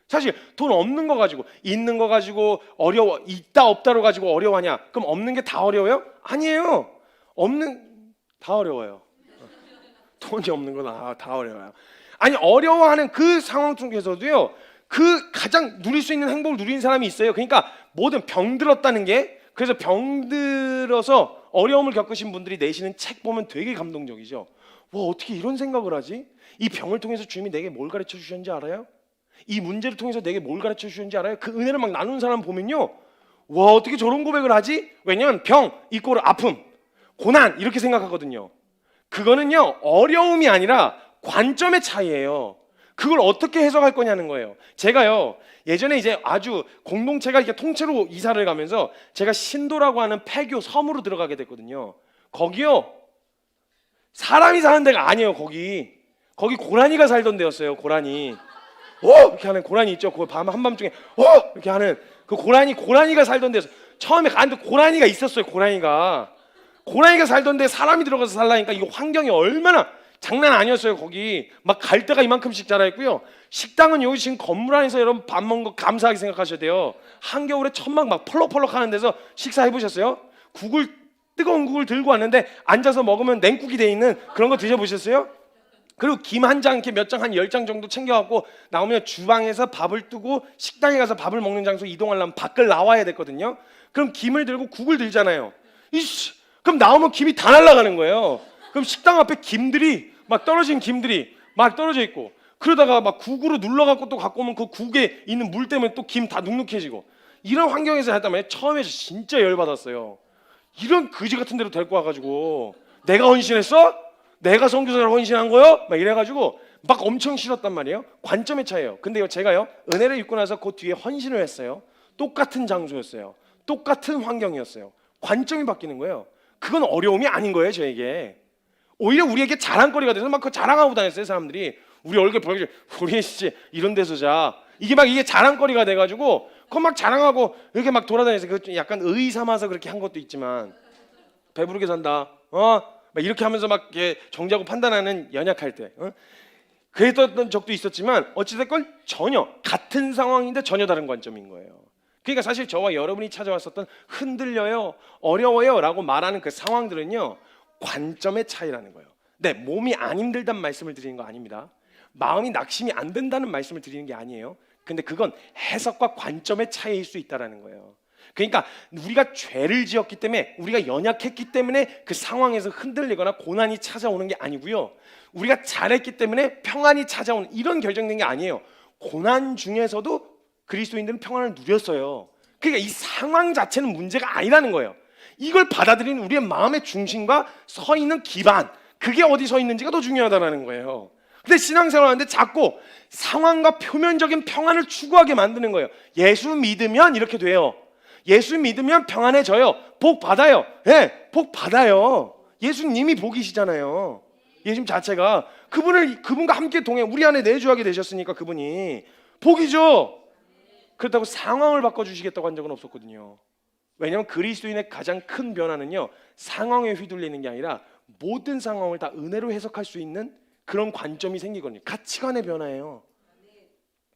사실 돈 없는 거 가지고 있는 거 가지고 어려워 있다 없다로 가지고 어려워하냐? 그럼 없는 게 다 어려워요? 아니에요. 없는 다 어려워요. 돈이 없는 건 다 어려워요. 아니 어려워하는 그 상황 중에서도요 그 가장 누릴 수 있는 행복을 누리는 사람이 있어요. 그러니까 모든 병들었다는 게 그래서 병들어서 어려움을 겪으신 분들이 내시는 책 보면 되게 감동적이죠. 와 어떻게 이런 생각을 하지? 이 병을 통해서 주님이 내게 뭘 가르쳐 주셨는지 알아요? 이 문제를 통해서 내게 뭘 가르쳐 주셨는지 알아요? 그 은혜를 막 나누는 사람 보면요 와 어떻게 저런 고백을 하지? 왜냐면 병 이꼬르 아픔 고난 이렇게 생각하거든요. 그거는요 어려움이 아니라 관점의 차이예요. 그걸 어떻게 해석할 거냐는 거예요. 제가요 예전에 이제 아주 공동체가 이렇게 통째로 이사를 가면서 제가 신도라고 하는 폐교 섬으로 들어가게 됐거든요. 거기요 사람이 사는 데가 아니에요. 거기 거기 고라니가 살던 데였어요. 고라니. 이렇게 하는 고라니 있죠. 그 밤 한밤중에 이렇게 하는 그 고라니가 살던 데서 처음에 가는데 고라니가 있었어요. 고라니가 살던 데 사람이 들어가서 살라니까 이거 환경이 얼마나 장난 아니었어요. 거기 막 갈대가 이만큼씩 자라있고요. 식당은 여기 지금 건물 안에서 여러분 밥 먹는 거 감사하게 생각하셔야 돼요. 한겨울에 천막 막 펄럭펄럭 하는 데서 식사해 보셨어요? 뜨거운 국을 들고 왔는데 앉아서 먹으면 냉국이 돼 있는 그런 거 드셔보셨어요? 그리고 김 한 장 이렇게 몇 장 한 10장 정도 챙겨갖고 나오면 주방에서 밥을 뜨고 식당에 가서 밥을 먹는 장소 이동하려면 밖을 나와야 됐거든요. 그럼 김을 들고 국을 들잖아요. 그럼 나오면 김이 다 날아가는 거예요. 그럼 식당 앞에 떨어진 김들이 막 떨어져 있고, 그러다가 막 국으로 눌러갖고 또 갖고 오면 그 국에 있는 물 때문에 또 김 다 눅눅해지고, 이런 환경에서 했단 말이에요. 처음에 진짜 열받았어요. 이런 거지 같은 데로 데리고 와가지고 내가 헌신했어? 내가 선교사를 헌신한 거요? 막 이래가지고 막 엄청 싫었단 말이에요. 관점의 차이예요. 근데요, 제가요 은혜를 입고 나서 그 뒤에 헌신을 했어요. 똑같은 장소였어요. 똑같은 환경이었어요. 관점이 바뀌는 거예요. 그건 어려움이 아닌 거예요, 저에게. 오히려 우리에게 자랑거리가 돼서 막 그거 자랑하고 다녔어요, 사람들이. 우리 얼굴 보여주고 우리 씨 이런 데서 자. 이게 자랑거리가 돼가지고 그거 막 자랑하고 이렇게 막 돌아다녔어요. 그 약간 의 삼아서 그렇게 한 것도 있지만, 배부르게 산다. 막 이렇게 하면서 막 정죄하고 판단하는 연약할 때, 그랬던 적도 있었지만 어찌됐건 전혀 같은 상황인데 전혀 다른 관점인 거예요. 그러니까 사실 저와 여러분이 찾아왔었던 흔들려요, 어려워요 라고 말하는 그 상황들은요, 관점의 차이라는 거예요. 네, 몸이 안 힘들단 말씀을 드리는 거 아닙니다. 마음이 낙심이 안 된다는 말씀을 드리는 게 아니에요. 근데 그건 해석과 관점의 차이일 수 있다는 거예요. 그러니까 우리가 죄를 지었기 때문에, 우리가 연약했기 때문에 그 상황에서 흔들리거나 고난이 찾아오는 게 아니고요, 우리가 잘했기 때문에 평안이 찾아오는, 이런 결정된 게 아니에요. 고난 중에서도 그리스도인들은 평안을 누렸어요. 그러니까 이 상황 자체는 문제가 아니라는 거예요. 이걸 받아들이는 우리의 마음의 중심과 서 있는 기반, 그게 어디 서 있는지가 더 중요하다는 거예요. 근데 신앙생활 하는데 자꾸 상황과 표면적인 평안을 추구하게 만드는 거예요. 예수 믿으면 이렇게 돼요. 예수 믿으면 평안해져요. 복 받아요. 네, 복 받아요. 예수님이 복이시잖아요. 예수님 자체가 그분과 함께 우리 안에 내주하게 되셨으니까 그분이 복이죠. 그렇다고 상황을 바꿔주시겠다고 한 적은 없었거든요. 왜냐하면 그리스도인의 가장 큰 변화는요, 상황에 휘둘리는 게 아니라 모든 상황을 다 은혜로 해석할 수 있는 그런 관점이 생기거든요. 가치관의 변화예요.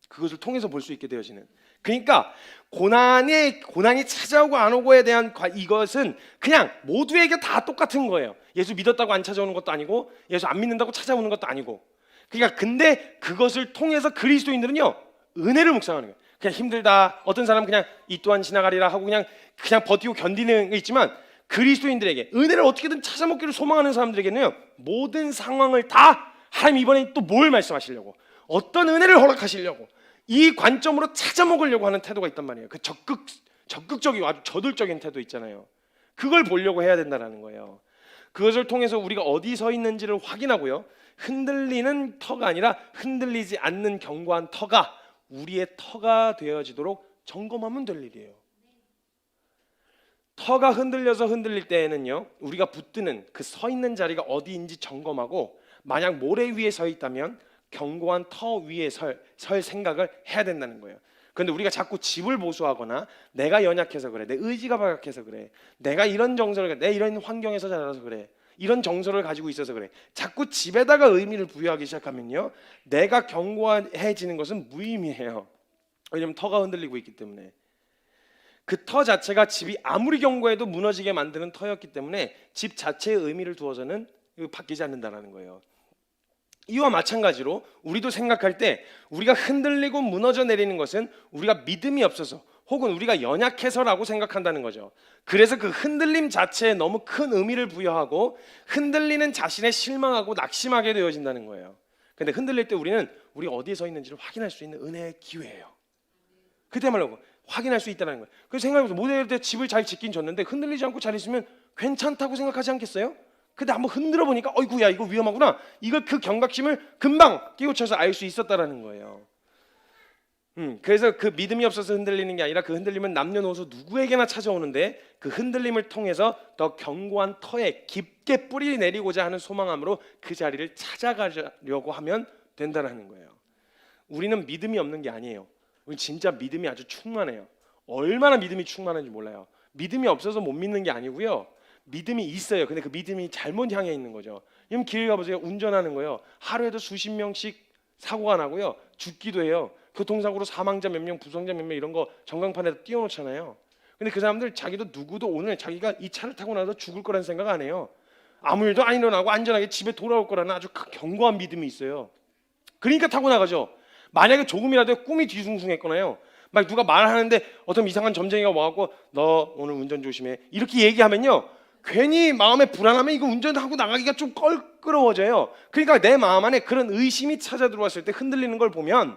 그것을 통해서 볼 수 있게 되어지는. 그러니까 고난이 찾아오고 안 오고에 대한 이것은 그냥 모두에게 다 똑같은 거예요. 예수 믿었다고 안 찾아오는 것도 아니고, 예수 안 믿는다고 찾아오는 것도 아니고. 그러니까 근데 그것을 통해서 그리스도인들은요, 은혜를 묵상하는 거예요. 그냥 힘들다, 어떤 사람은 그냥 이 또한 지나가리라 하고 그냥 버티고 견디는 게 있지만, 그리스도인들에게 은혜를 어떻게든 찾아먹기를 소망하는 사람들에게는요, 모든 상황을 다 하나님 이번에 또 뭘 말씀하시려고, 어떤 은혜를 허락하시려고, 이 관점으로 찾아먹으려고 하는 태도가 있단 말이에요. 그 적극적이고 아주 저돌적인 태도 있잖아요. 그걸 보려고 해야 된다는 거예요. 그것을 통해서 우리가 어디 서 있는지를 확인하고요, 흔들리는 터가 아니라 흔들리지 않는 견고한 터가 우리의 터가 되어지도록 점검하면 될 일이에요. 터가 흔들릴 때에는요, 우리가 붙드는 그 서 있는 자리가 어디인지 점검하고, 만약 모래 위에 서 있다면 견고한 터 위에 설 생각을 해야 된다는 거예요. 그런데 우리가 자꾸 집을 보수하거나 내가 연약해서 그래, 내 의지가 박약해서 그래, 내가 이런 정서를, 내 이런 환경에서 자라서 그래, 이런 정서를 가지고 있어서 그래, 자꾸 집에다가 의미를 부여하기 시작하면요, 내가 견고해지는 것은 무의미해요. 왜냐하면 터가 흔들리고 있기 때문에. 그 터 자체가 집이 아무리 견고해도 무너지게 만드는 터였기 때문에 집 자체의 의미를 두어서는 바뀌지 않는다는 거예요. 이와 마찬가지로 우리도 생각할 때 우리가 흔들리고 무너져 내리는 것은 우리가 믿음이 없어서 혹은 우리가 연약해서라고 생각한다는 거죠. 그래서 그 흔들림 자체에 너무 큰 의미를 부여하고 흔들리는 자신에 실망하고 낙심하게 되어진다는 거예요. 근데 흔들릴 때 우리는 우리가 어디에 서 있는지를 확인할 수 있는 은혜의 기회예요. 그때말로 확인할 수 있다는 거예요. 그래서 생각해보세요. 모델 때 집을 잘 짓긴 졌는데 흔들리지 않고 잘 있으면 괜찮다고 생각하지 않겠어요? 근데 한번 흔들어 보니까 어이구야 이거 위험하구나, 이걸 그 경각심을 금방 깨우쳐서 알 수 있었다라는 거예요. 그래서 그 믿음이 없어서 흔들리는 게 아니라 그 흔들림은 남녀노소 누구에게나 찾아오는데 그 흔들림을 통해서 더 견고한 터에 깊게 뿌리 내리고자 하는 소망함으로 그 자리를 찾아가려고 하면 된다는 거예요. 우리는 믿음이 없는 게 아니에요. 우리 진짜 믿음이 아주 충만해요. 얼마나 믿음이 충만한지 몰라요. 믿음이 없어서 못 믿는 게 아니고요. 믿음이 있어요. 근데 그 믿음이 잘못 향해 있는 거죠. 지금 길 가보세요. 운전하는 거요. 하루에도 수십 명씩 사고가 나고요. 죽기도 해요. 교통사고로 사망자 몇 명, 부상자 몇 명 이런 거 전광판에다 띄워놓잖아요. 근데 그 사람들 자기도 누구도 오늘 자기가 이 차를 타고 나서 죽을 거라는 생각 안 해요. 아무 일도 안 일어나고 안전하게 집에 돌아올 거라는 아주 견고한 믿음이 있어요. 그러니까 타고 나가죠. 만약에 조금이라도 꿈이 뒤숭숭했거나요. 막 누가 말하는데 어떤 이상한 점쟁이가 와갖고 너 오늘 운전 조심해 이렇게 얘기하면요. 괜히 마음에 불안하면 이거 운전하고 나가기가 좀 껄끄러워져요. 그러니까 내 마음 안에 그런 의심이 찾아 들어왔을 때 흔들리는 걸 보면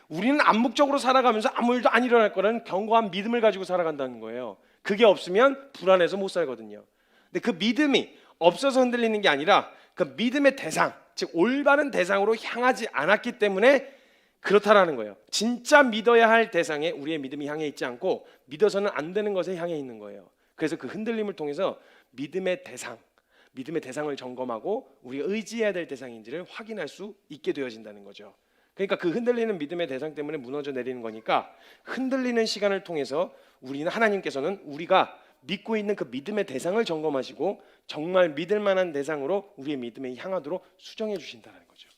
우리는 암묵적으로 살아가면서 아무 일도 안 일어날 거라는 견고한 믿음을 가지고 살아간다는 거예요. 그게 없으면 불안해서 못 살거든요. 근데 그 믿음이 없어서 흔들리는 게 아니라 그 믿음의 대상, 즉 올바른 대상으로 향하지 않았기 때문에 그렇다라는 거예요. 진짜 믿어야 할 대상에 우리의 믿음이 향해 있지 않고 믿어서는 안 되는 것에 향해 있는 거예요. 그래서 그 흔들림을 통해서 믿음의 대상을 점검하고 우리가 의지해야 될 대상인지를 확인할 수 있게 되어진다는 거죠. 그러니까 그 흔들리는 믿음의 대상 때문에 무너져 내리는 거니까 흔들리는 시간을 통해서 우리는 하나님께서는 우리가 믿고 있는 그 믿음의 대상을 점검하시고 정말 믿을 만한 대상으로 우리의 믿음에 향하도록 수정해 주신다는 거죠.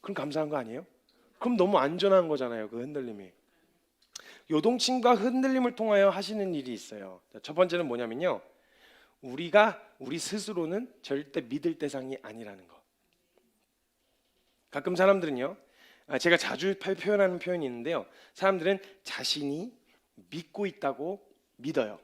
그럼 감사한 거 아니에요? 그럼 너무 안전한 거잖아요. 그 흔들림이. 요동침과 흔들림을 통하여 하시는 일이 있어요. 첫 번째는 뭐냐면요. 우리 스스로는 절대 믿을 대상이 아니라는 거. 가끔 사람들은요. 제가 자주 표현하는 표현이 있는데요. 사람들은 자신이 믿고 있다고 믿어요.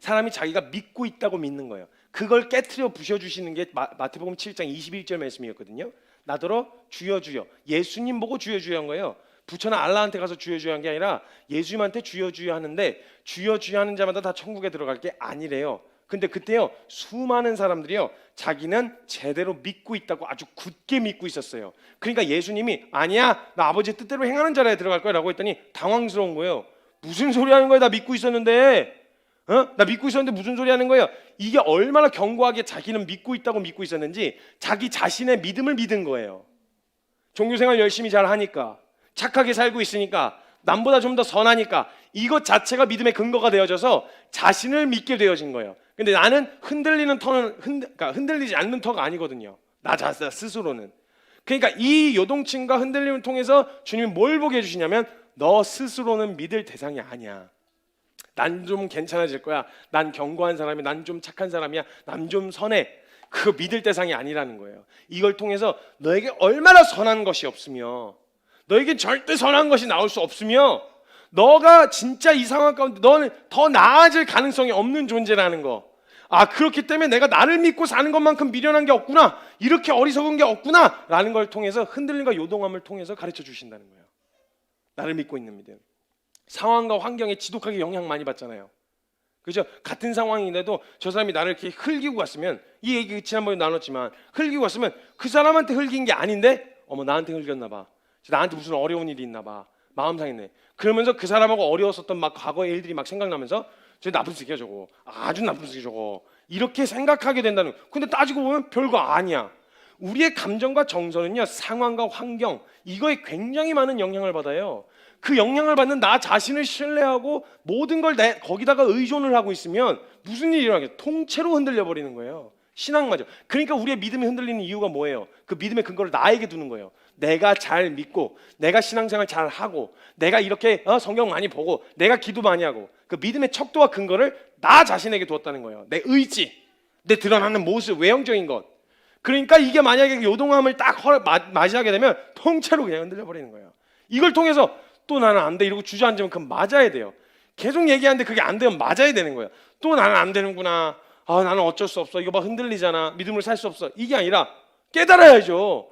사람이 자기가 믿고 있다고 믿는 거예요. 그걸 깨트려 부셔주시는 게 마태복음 7장 21절 말씀이었거든요. 나더러 주여 주여. 예수님 보고 주여 주여 한 거예요. 부처나 알라한테 가서 주여 주여 한 게 아니라 예수님한테 주여 주여 하는데 주여 주여 하는 자마다 다 천국에 들어갈 게 아니래요. 근데 그때요 수많은 사람들이요 자기는 제대로 믿고 있다고 아주 굳게 믿고 있었어요. 그러니까 예수님이 아니야 나 아버지 뜻대로 행하는 자라에 들어갈 거야 라고 했더니 당황스러운 거예요. 무슨 소리 하는 거야? 나 믿고 있었는데 나 믿고 있었는데 무슨 소리 하는 거예요? 이게 얼마나 견고하게 자기는 믿고 있다고 믿고 있었는지 자기 자신의 믿음을 믿은 거예요. 종교생활 열심히 잘 하니까 착하게 살고 있으니까 남보다 좀 더 선하니까 이것 자체가 믿음의 근거가 되어져서 자신을 믿게 되어진 거예요. 근데 나는 흔들리는 터는 그러니까 흔들리지 않는 터가 아니거든요. 나 자신 스스로는. 그러니까 이 요동침과 흔들림을 통해서 주님이 뭘 보게 해주시냐면 너 스스로는 믿을 대상이 아니야. 난 좀 괜찮아질 거야. 난 견고한 사람이야. 난 좀 착한 사람이야. 난 좀 선해. 그거 믿을 대상이 아니라는 거예요. 이걸 통해서 너에게 얼마나 선한 것이 없으며 너에게 절대 선한 것이 나올 수 없으며 너가 진짜 이 상황 가운데 너는 더 나아질 가능성이 없는 존재라는 거. 그렇기 때문에 내가 나를 믿고 사는 것만큼 미련한 게 없구나. 이렇게 어리석은 게 없구나. 라는 걸 통해서 흔들림과 요동함을 통해서 가르쳐 주신다는 거예요. 나를 믿고 있는 믿음. 상황과 환경에 지독하게 영향 많이 받잖아요. 그죠? 같은 상황인데도 저 사람이 나를 이렇게 흘기고 갔으면 이 얘기 지난번에 나눴지만 흘기고 갔으면 그 사람한테 흘긴 게 아닌데 나한테 흘겼나 봐. 나한테 무슨 어려운 일이 있나 봐. 마음 상했네. 그러면서 그 사람하고 어려웠었던 막 과거의 일들이 막 생각나면서 저 나쁜 새끼야 저거. 아주 나쁜 새끼 저거. 이렇게 생각하게 된다는 거예요. 근데 따지고 보면 별거 아니야. 우리의 감정과 정서는요. 상황과 환경 이거에 굉장히 많은 영향을 받아요. 그 영향을 받는 나 자신을 신뢰하고 모든 걸 거기다가 의존을 하고 있으면 무슨 일이 일어나겠어요? 통째로 흔들려 버리는 거예요. 신앙마저. 그러니까 우리의 믿음이 흔들리는 이유가 뭐예요? 그 믿음의 근거를 나에게 두는 거예요. 내가 잘 믿고 내가 신앙생활 잘 하고 내가 이렇게 성경 많이 보고 내가 기도 많이 하고 그 믿음의 척도와 근거를 나 자신에게 두었다는 거예요. 내 의지, 내 드러나는 모습, 외형적인 것. 그러니까 이게 만약에 요동함을 딱 맞이하게 되면 통째로 그냥 흔들려 버리는 거예요. 이걸 통해서 또 나는 안 돼 이러고 주저앉으면 그건 맞아야 돼요. 계속 얘기하는데 그게 안 되면 맞아야 되는 거예요. 또 나는 안 되는구나. 나는 어쩔 수 없어. 이거 막 흔들리잖아. 믿음을 살 수 없어. 이게 아니라 깨달아야죠.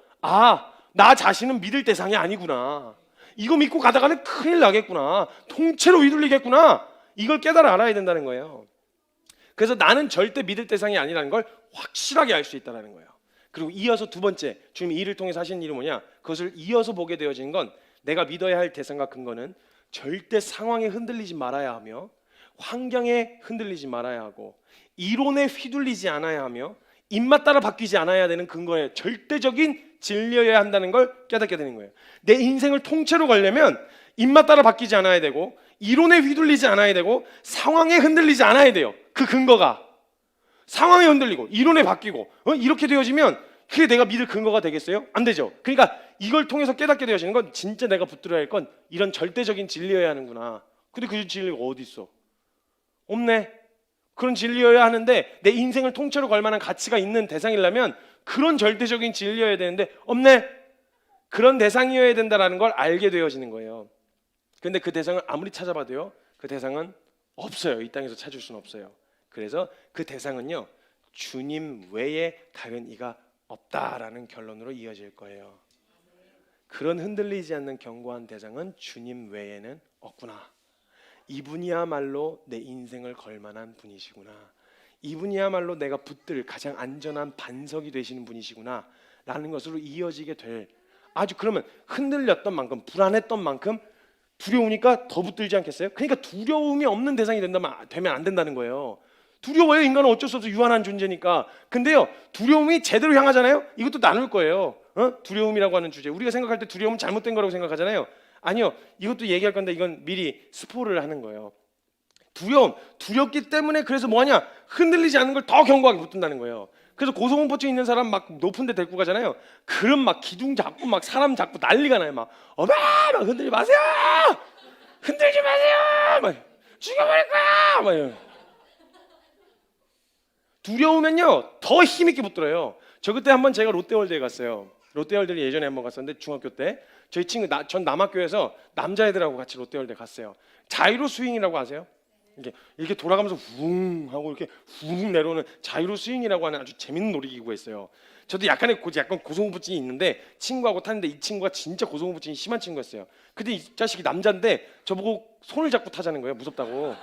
나 자신은 믿을 대상이 아니구나. 이거 믿고 가다가는 큰일 나겠구나. 통째로 휘둘리겠구나. 이걸 깨달아 알아야 된다는 거예요. 그래서 나는 절대 믿을 대상이 아니라는 걸 확실하게 알 수 있다는 거예요. 그리고 이어서 두 번째 주님이 이를 통해서 하시는 일이 뭐냐? 그것을 이어서 보게 되어진 건 내가 믿어야 할 대상과 근거는 절대 상황에 흔들리지 말아야 하며, 환경에 흔들리지 말아야 하고, 이론에 휘둘리지 않아야 하며, 입맛 따라 바뀌지 않아야 되는 근거에 절대적인 진리여야 한다는 걸 깨닫게 되는 거예요. 내 인생을 통째로 걸려면 입맛 따라 바뀌지 않아야 되고, 이론에 휘둘리지 않아야 되고, 상황에 흔들리지 않아야 돼요. 그 근거가 상황에 흔들리고 이론에 바뀌고 이렇게 되어지면 그게 내가 믿을 근거가 되겠어요? 안 되죠. 그러니까 이걸 통해서 깨닫게 되어지는 건 진짜 내가 붙들어야 할 건 이런 절대적인 진리여야 하는구나. 근데 그 진리가 어디 있어? 없네. 그런 진리여야 하는데 내 인생을 통째로 걸 만한 가치가 있는 대상이라면 그런 절대적인 진리여야 되는데 없네. 그런 대상이어야 된다는 걸 알게 되어지는 거예요. 근데 그 대상을 아무리 찾아봐도요, 그 대상은 없어요. 이 땅에서 찾을 수는 없어요. 그래서 그 대상은요, 주님 외에 다른 이가 없다라는 결론으로 이어질 거예요. 그런 흔들리지 않는 견고한 대상은 주님 외에는 없구나. 이분이야말로 내 인생을 걸만한 분이시구나. 이분이야말로 내가 붙들 가장 안전한 반석이 되시는 분이시구나 라는 것으로 이어지게 될, 아주 그러면 흔들렸던 만큼, 불안했던 만큼 두려우니까 더 붙들지 않겠어요? 그러니까 두려움이 없는 대상이 되면 안 된다는 거예요. 두려워요. 인간은 어쩔 수 없어 유한한 존재니까. 근데요, 두려움이 제대로 향하잖아요. 이것도 나눌 거예요. 두려움이라고 하는 주제, 우리가 생각할 때 두려움은 잘못된 거라고 생각하잖아요. 아니요, 이것도 얘기할 건데 이건 미리 스포를 하는 거예요. 두렵기 때문에 그래서 뭐하냐? 흔들리지 않는 걸 더 견고하게 붙든다는 거예요. 그래서 고소공포증 있는 사람 막 높은 데 데리고 가잖아요. 그럼 막 기둥 잡고 막 사람 잡고 난리가 나요. 막 흔들지 마세요. 흔들지 마세요. 막 죽여버릴 거야. 막 이런. 두려우면요 더 힘있게 붙들어요. 저 그때 한번 제가 롯데월드에 갔어요. 롯데월드를 예전에 한번 갔었는데 중학교 때 저희 친구 전 남학교에서 남자애들하고 같이 롯데월드에 갔어요. 자이로 스윙이라고 아세요? 이렇게 돌아가면서 웅 하고 이렇게 웅 내려오는 자이로 스윙이라고 하는 아주 재밌는 놀이기구가 있어요. 저도 약간 고소공포증이 있는데 친구하고 탔는데 이 친구가 진짜 고소공포증이 심한 친구였어요. 근데 이 자식이 남자인데 저보고 손을 잡고 타자는 거예요. 무섭다고.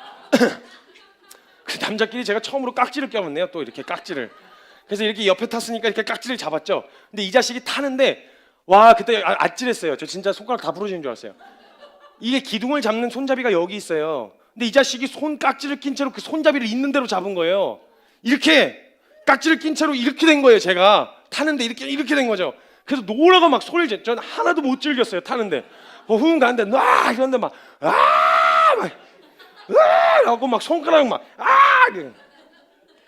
그 남자끼리 제가 처음으로 깍지를 껴봤네요. 또 이렇게 깍지를. 그래서 이렇게 옆에 탔으니까 이렇게 깍지를 잡았죠. 근데 이 자식이 타는데 와 그때 아찔했어요. 저 진짜 손가락 다 부러지는 줄 알았어요. 이게 기둥을 잡는 손잡이가 여기 있어요. 근데 이 자식이 손 깍지를 낀 채로 그 손잡이를 있는 대로 잡은 거예요. 이렇게 깍지를 낀 채로 이렇게 된 거예요. 제가 타는데 이렇게 된 거죠. 그래서 노라고 막 소리를 제. 전 하나도 못 즐겼어요. 타는데 흥 가는데 와 이런데 막 하고 막 손가락 막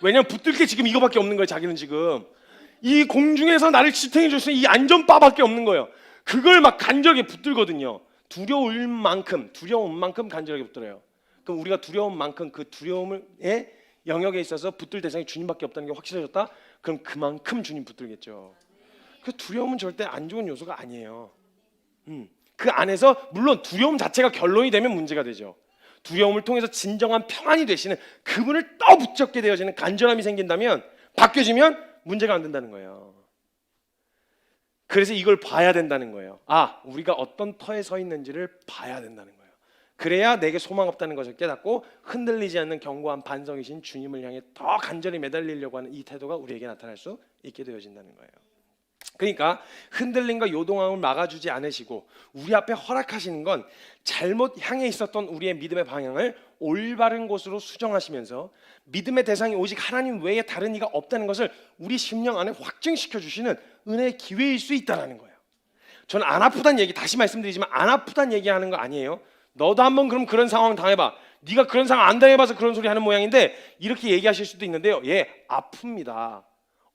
왜냐면 붙들 게 지금 이거밖에 없는 거예요. 자기는 지금 이 공중에서 나를 지탱해 줄 수 있는 이 안전바밖에 없는 거예요. 그걸 막 간절하게 붙들거든요. 두려운 만큼 간절하게 붙들어요. 그럼 우리가 두려운 만큼 그 두려움의 영역에 있어서 붙들 대상이 주님밖에 없다는 게 확실해졌다? 그럼 그만큼 주님 붙들겠죠. 그 두려움은 절대 안 좋은 요소가 아니에요. 그 안에서 물론 두려움 자체가 결론이 되면 문제가 되죠. 두려움을 통해서 진정한 평안이 되시는 그분을 또 붙잡게 되어지는 간절함이 생긴다면, 바뀌어지면 문제가 안 된다는 거예요. 그래서 이걸 봐야 된다는 거예요. 우리가 어떤 터에 서 있는지를 봐야 된다는 거예요. 그래야 내게 소망 없다는 것을 깨닫고 흔들리지 않는 견고한 반석이신 주님을 향해 더 간절히 매달리려고 하는 이 태도가 우리에게 나타날 수 있게 되어진다는 거예요. 그러니까 흔들림과 요동함을 막아주지 않으시고 우리 앞에 허락하시는 건 잘못 향해 있었던 우리의 믿음의 방향을 올바른 곳으로 수정하시면서 믿음의 대상이 오직 하나님 외에 다른 이가 없다는 것을 우리 심령 안에 확증시켜 주시는 은혜의 기회일 수 있다는 거예요. 저는 안 아프다는 얘기, 다시 말씀드리지만 안 아프다는 얘기하는 거 아니에요. 너도 한번 그럼 그런 상황 당해봐. 네가 그런 상황 안 당해봐서 그런 소리 하는 모양인데 이렇게 얘기하실 수도 있는데요. 아픕니다.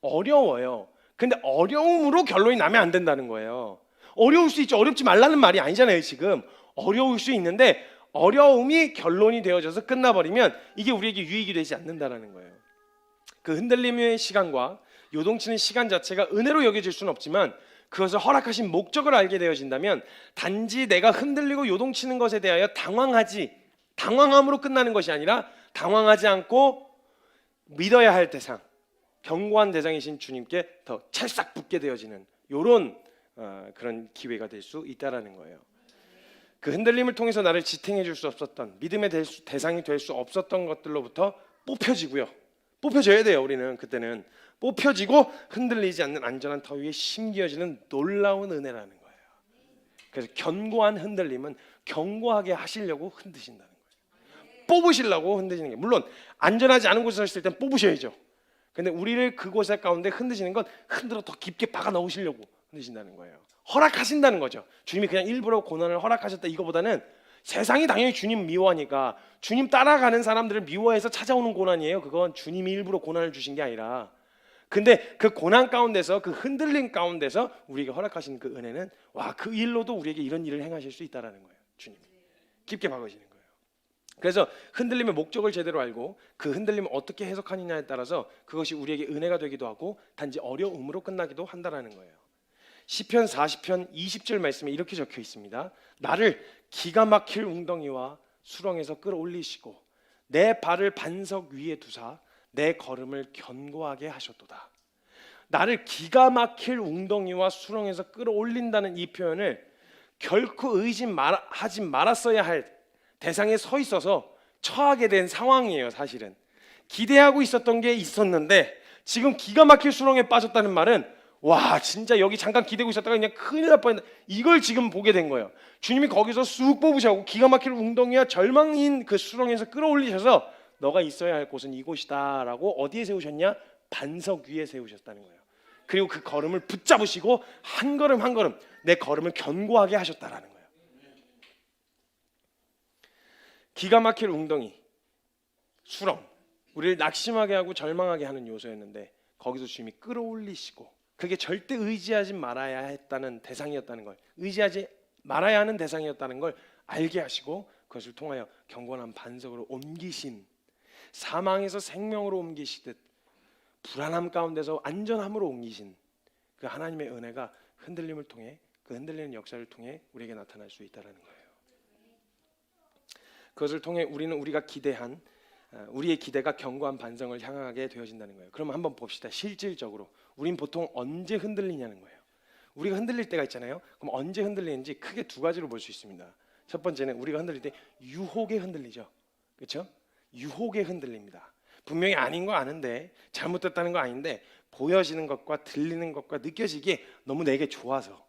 어려워요. 근데 어려움으로 결론이 나면 안 된다는 거예요. 어려울 수 있죠. 어렵지 말라는 말이 아니잖아요. 지금 어려울 수 있는데 어려움이 결론이 되어져서 끝나버리면 이게 우리에게 유익이 되지 않는다는 거예요. 그 흔들림의 시간과 요동치는 시간 자체가 은혜로 여겨질 수는 없지만 그것을 허락하신 목적을 알게 되어진다면 단지 내가 흔들리고 요동치는 것에 대하여 당황함으로 끝나는 것이 아니라 당황하지 않고 믿어야 할 대상, 견고한 대상이신 주님께 더 찰싹 붙게 되어지는 이런 그런 기회가 될 수 있다라는 거예요. 그 흔들림을 통해서 나를 지탱해 줄 수 없었던 믿음의 대상이 될 수 없었던 것들로부터 뽑혀지고요. 뽑혀져야 돼요. 우리는 그때는 뽑혀지고 흔들리지 않는 안전한 터 위에 심겨지는 놀라운 은혜라는 거예요. 그래서 견고한 흔들림은 견고하게 하시려고 흔드신다는 거예요. 뽑으시려고 흔드시는 게, 물론 안전하지 않은 곳에 서 있을 땐 뽑으셔야죠. 근데 우리를 그곳 가운데 흔드시는 건 흔들어 더 깊게 박아 넣으시려고 흔드신다는 거예요. 허락하신다는 거죠. 주님이 그냥 일부러 고난을 허락하셨다 이거보다는, 세상이 당연히 주님 미워하니까 주님 따라가는 사람들을 미워해서 찾아오는 고난이에요. 그건 주님이 일부러 고난을 주신 게 아니라, 근데 그 고난 가운데서, 그 흔들림 가운데서 우리에게 허락하신 그 은혜는, 와, 그 일로도 우리에게 이런 일을 행하실 수 있다라는 거예요. 주님이 깊게 박으시는 거예요. 그래서 흔들림의 목적을 제대로 알고 그 흔들림을 어떻게 해석하느냐에 따라서 그것이 우리에게 은혜가 되기도 하고 단지 어려움으로 끝나기도 한다라는 거예요. 시편 40편 20절 말씀에 이렇게 적혀 있습니다. 나를 기가 막힐 웅덩이와 수렁에서 끌어올리시고 내 발을 반석 위에 두사 내 걸음을 견고하게 하셨도다. 나를 기가 막힐 웅덩이와 수렁에서 끌어올린다는 이 표현을 결코 하지 말았어야 할 대상에 서 있어서 처하게 된 상황이에요. 사실은 기대하고 있었던 게 있었는데 지금 기가 막힐 수렁에 빠졌다는 말은, 와, 진짜 여기 잠깐 기대고 있었다가 그냥 큰일 날 뻔했다, 이걸 지금 보게 된 거예요. 주님이 거기서 쑥 뽑으셔고 기가 막힐 웅덩이와 절망인 그 수렁에서 끌어올리셔서 너가 있어야 할 곳은 이곳이다 라고 어디에 세우셨냐? 반석 위에 세우셨다는 거예요. 그리고 그 걸음을 붙잡으시고 한 걸음 한 걸음 내 걸음을 견고하게 하셨다라는 거예요. 기가 막힐 웅덩이, 수렁, 우리를 낙심하게 하고 절망하게 하는 요소였는데 거기서 주님이 끌어올리시고, 그게 절대 의지하지 말아야 했다는 대상이었다는 걸, 의지하지 말아야 하는 대상이었다는 걸 알게 하시고 그것을 통하여 견고한 반석으로 옮기신, 사망에서 생명으로 옮기시듯 불안함 가운데서 안전함으로 옮기신 그 하나님의 은혜가 흔들림을 통해, 그 흔들리는 역사를 통해 우리에게 나타날 수 있다는 거예요. 그것을 통해 우리가 기대한, 우리의 기대가 견고한 반성을 향하게 되어진다는 거예요. 그럼 한번 봅시다. 실질적으로 우린 보통 언제 흔들리냐는 거예요. 우리가 흔들릴 때가 있잖아요. 그럼 언제 흔들리는지 크게 두 가지로 볼 수 있습니다. 첫 번째는 우리가 흔들릴 때 유혹에 흔들리죠. 그렇죠? 유혹에 흔들립니다. 분명히 아닌 거 아는데, 잘못됐다는 거 아닌데 보여지는 것과 들리는 것과 느껴지기에 너무 내게 좋아서,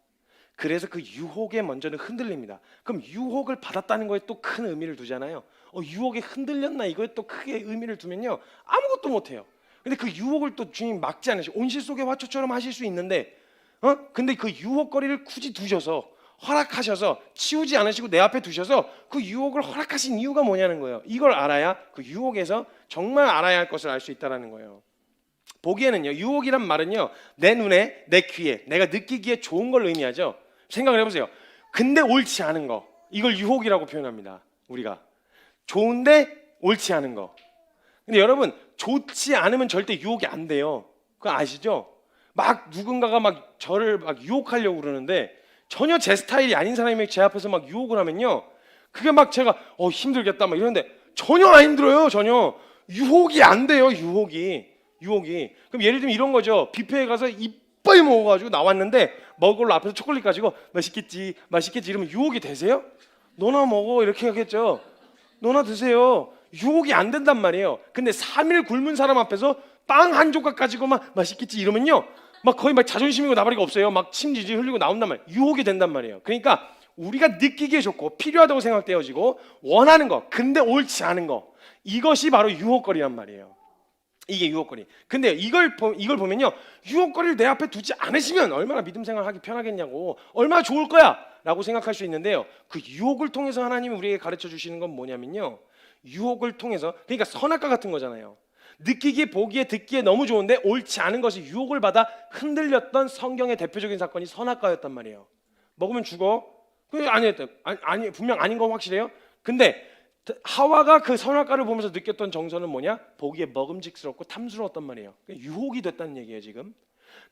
그래서 그 유혹에 먼저는 흔들립니다. 그럼 유혹을 받았다는 거에 또 큰 의미를 두잖아요. 유혹에 흔들렸나, 이거에 또 크게 의미를 두면요 아무것도 못해요. 근데 그 유혹을 또 주님 막지 않으시고 온실 속의 화초처럼 하실 수 있는데, 근데 그 유혹거리를 굳이 두셔서, 허락하셔서 치우지 않으시고 내 앞에 두셔서 그 유혹을 허락하신 이유가 뭐냐는 거예요. 이걸 알아야 그 유혹에서 정말 알아야 할 것을 알 수 있다는 거예요. 보기에는요, 유혹이란 말은요 내 눈에, 내 귀에, 내가 느끼기에 좋은 걸 의미하죠. 생각을 해보세요. 근데 옳지 않은 거, 이걸 유혹이라고 표현합니다. 우리가 좋은데 옳지 않은 거. 근데 여러분, 좋지 않으면 절대 유혹이 안 돼요. 그거 아시죠? 막 누군가가 막 저를 막 유혹하려고 그러는데 전혀 제 스타일이 아닌 사람이 제 앞에서 막 유혹을 하면요, 그게 막 제가 힘들겠다 막 이러는데 전혀 안 힘들어요. 전혀 유혹이 안 돼요. 유혹이. 그럼 예를 들면 이런 거죠. 뷔페에 가서 이빨 먹어가지고 나왔는데 먹을 걸로 앞에서 초콜릿 가지고 맛있겠지 이러면 유혹이 되세요? 너나 먹어 이렇게 하겠죠. 너나 드세요. 유혹이 안 된단 말이에요. 근데 3일 굶은 사람 앞에서 빵 한 조각 가지고 막 맛있겠지 이러면요, 막 거의 막 자존심이고 나발이가 없어요. 막 침 지지 흘리고 나온단 말이에요. 유혹이 된단 말이에요. 그러니까 우리가 느끼기에 좋고 필요하다고 생각되어지고 원하는 거, 근데 옳지 않은 거, 이것이 바로 유혹거리란 말이에요. 이게 유혹거리. 근데 이걸 보면요, 유혹거리를 내 앞에 두지 않으시면 얼마나 믿음 생활하기 편하겠냐고, 얼마나 좋을 거야 라고 생각할 수 있는데요, 그 유혹을 통해서 하나님이 우리에게 가르쳐 주시는 건 뭐냐면요, 유혹을 통해서, 그러니까 선악과 같은 거잖아요. 느끼기에, 보기에, 듣기에 너무 좋은데 옳지 않은 것이 유혹을 받아 흔들렸던 성경의 대표적인 사건이 선악과였단 말이에요. 먹으면 죽어? 아니 분명 아닌 건 확실해요. 근데 하와가 그 선악과를 보면서 느꼈던 정서는 뭐냐? 보기에 먹음직스럽고 탐스러웠단 말이에요. 유혹이 됐다는 얘기예요. 지금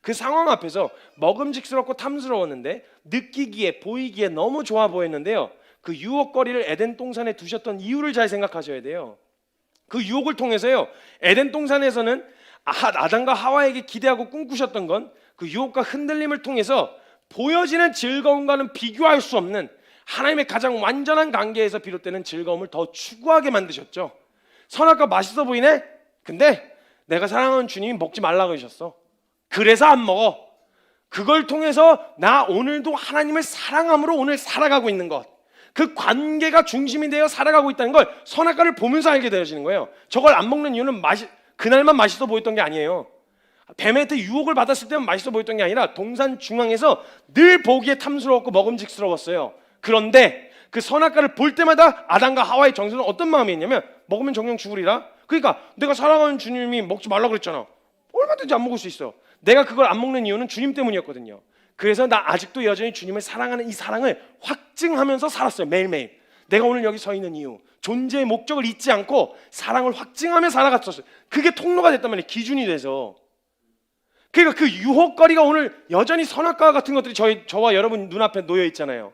그 상황 앞에서 먹음직스럽고 탐스러웠는데, 느끼기에, 보이기에 너무 좋아 보였는데요, 그 유혹거리를 에덴 동산에 두셨던 이유를 잘 생각하셔야 돼요. 그 유혹을 통해서요, 에덴 동산에서는 아담과 하와에게 기대하고 꿈꾸셨던 건 그 유혹과 흔들림을 통해서 보여지는 즐거움과는 비교할 수 없는 하나님의 가장 완전한 관계에서 비롯되는 즐거움을 더 추구하게 만드셨죠. 선악과 맛있어 보이네? 근데 내가 사랑하는 주님이 먹지 말라고 하셨어. 그래서 안 먹어. 그걸 통해서 나 오늘도 하나님을 사랑함으로 오늘 살아가고 있는 것, 그 관계가 중심이 되어 살아가고 있다는 걸 선악과를 보면서 알게 되어지는 거예요. 저걸 안 먹는 이유는 그날만 맛있어 보였던 게 아니에요. 뱀한테 유혹을 받았을 때만 맛있어 보였던 게 아니라 동산 중앙에서 늘 보기에 탐스러웠고 먹음직스러웠어요. 그런데 그 선악과를 볼 때마다 아담과 하와의 정서는 어떤 마음이었냐면 먹으면 정령 죽으리라. 그러니까 내가 사랑하는 주님이 먹지 말라고 그랬잖아. 얼마든지 안 먹을 수 있어. 내가 그걸 안 먹는 이유는 주님 때문이었거든요. 그래서 나 아직도 여전히 주님을 사랑하는 이 사랑을 확증하면서 살았어요. 매일매일. 내가 오늘 여기 서 있는 이유, 존재의 목적을 잊지 않고 사랑을 확증하며 살아갔었어요. 그게 통로가 됐단 말이에요. 기준이 돼서. 그러니까 그 유혹거리가 오늘 여전히 선악과 같은 것들이 저와 여러분 눈앞에 놓여 있잖아요.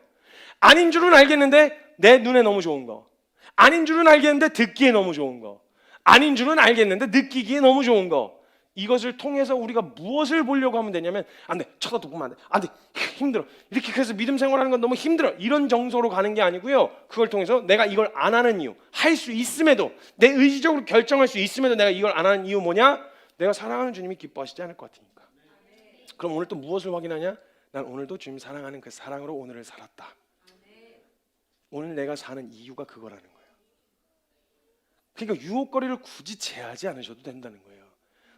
아닌 줄은 알겠는데 내 눈에 너무 좋은 거, 아닌 줄은 알겠는데 듣기에 너무 좋은 거, 아닌 줄은 알겠는데 느끼기에 너무 좋은 거, 이것을 통해서 우리가 무엇을 보려고 하면 되냐면 안 돼, 쳐다도 보면 안 돼, 안 돼, 힘들어, 이렇게 해서 믿음 생활하는 건 너무 힘들어, 이런 정서로 가는 게 아니고요. 그걸 통해서 내가 이걸 안 하는 이유, 할 수 있음에도, 내 의지적으로 결정할 수 있음에도 내가 이걸 안 하는 이유 뭐냐? 내가 사랑하는 주님이 기뻐하시지 않을 것 같으니까. 그럼 오늘 또 무엇을 확인하냐? 난 오늘도 주님 사랑하는 그 사랑으로 오늘을 살았다. 오늘 내가 사는 이유가 그거라는 거예요. 그러니까 유혹거리를 굳이 제하지 않으셔도 된다는 거예요.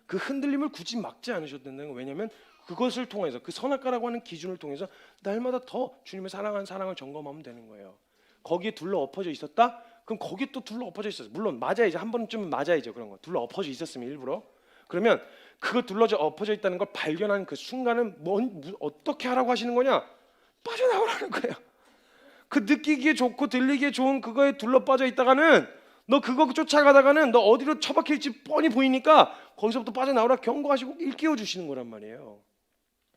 그 흔들림을 굳이 막지 않으셔도 된다는 거예요. 왜냐하면 그것을 통해서, 그 선악과라고 하는 기준을 통해서 날마다 더 주님을 사랑하는 사랑을 점검하면 되는 거예요. 거기에 둘러 엎어져 있었다? 그럼 거기에 또 둘러 엎어져 있었어요. 물론 맞아야죠. 한 번쯤은 맞아야죠. 그런 거 둘러 엎어져 있었으면 일부러. 그러면 그거 엎어져 있다는 걸 발견하는 그 순간은 어떻게 하라고 하시는 거냐? 빠져나오라는 거예요. 그 느끼기에 좋고 들리기에 좋은 그거에 둘러 빠져 있다가는, 너 그거 쫓아가다가는 너 어디로 처박힐지 뻔히 보이니까 거기서부터 빠져나오라 경고하시고 일깨워 주시는 거란 말이에요.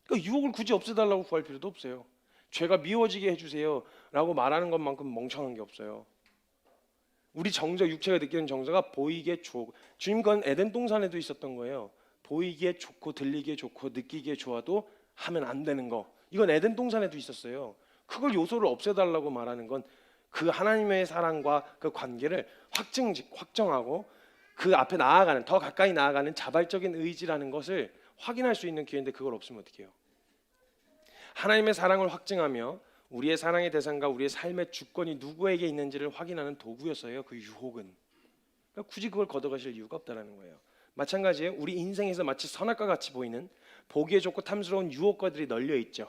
그러니까 유혹을 굳이 없애달라고 구할 필요도 없어요. 죄가 미워지게 해주세요 라고 말하는 것만큼 멍청한 게 없어요. 우리 정서, 육체가 느끼는 정서가 보이기에 좋고, 주님 건 에덴 동산에도 있었던 거예요. 보이기에 좋고 들리기에 좋고 느끼기에 좋아도 하면 안 되는 거, 이건 에덴 동산에도 있었어요. 그걸 요소를 없애달라고 말하는 건 그 하나님의 사랑과 그 관계를 확정하고 그 앞에 나아가는, 더 가까이 나아가는 자발적인 의지라는 것을 확인할 수 있는 기회인데, 그걸 없으면 어떻게 해요? 하나님의 사랑을 확증하며 우리의 사랑의 대상과 우리의 삶의 주권이 누구에게 있는지를 확인하는 도구였어요. 그 유혹은. 그러니까 굳이 그걸 걷어가실 이유가 없다는 거예요. 마찬가지예요. 우리 인생에서 마치 선악과 같이 보이는 보기에 좋고 탐스러운 유혹거리들이 널려 있죠.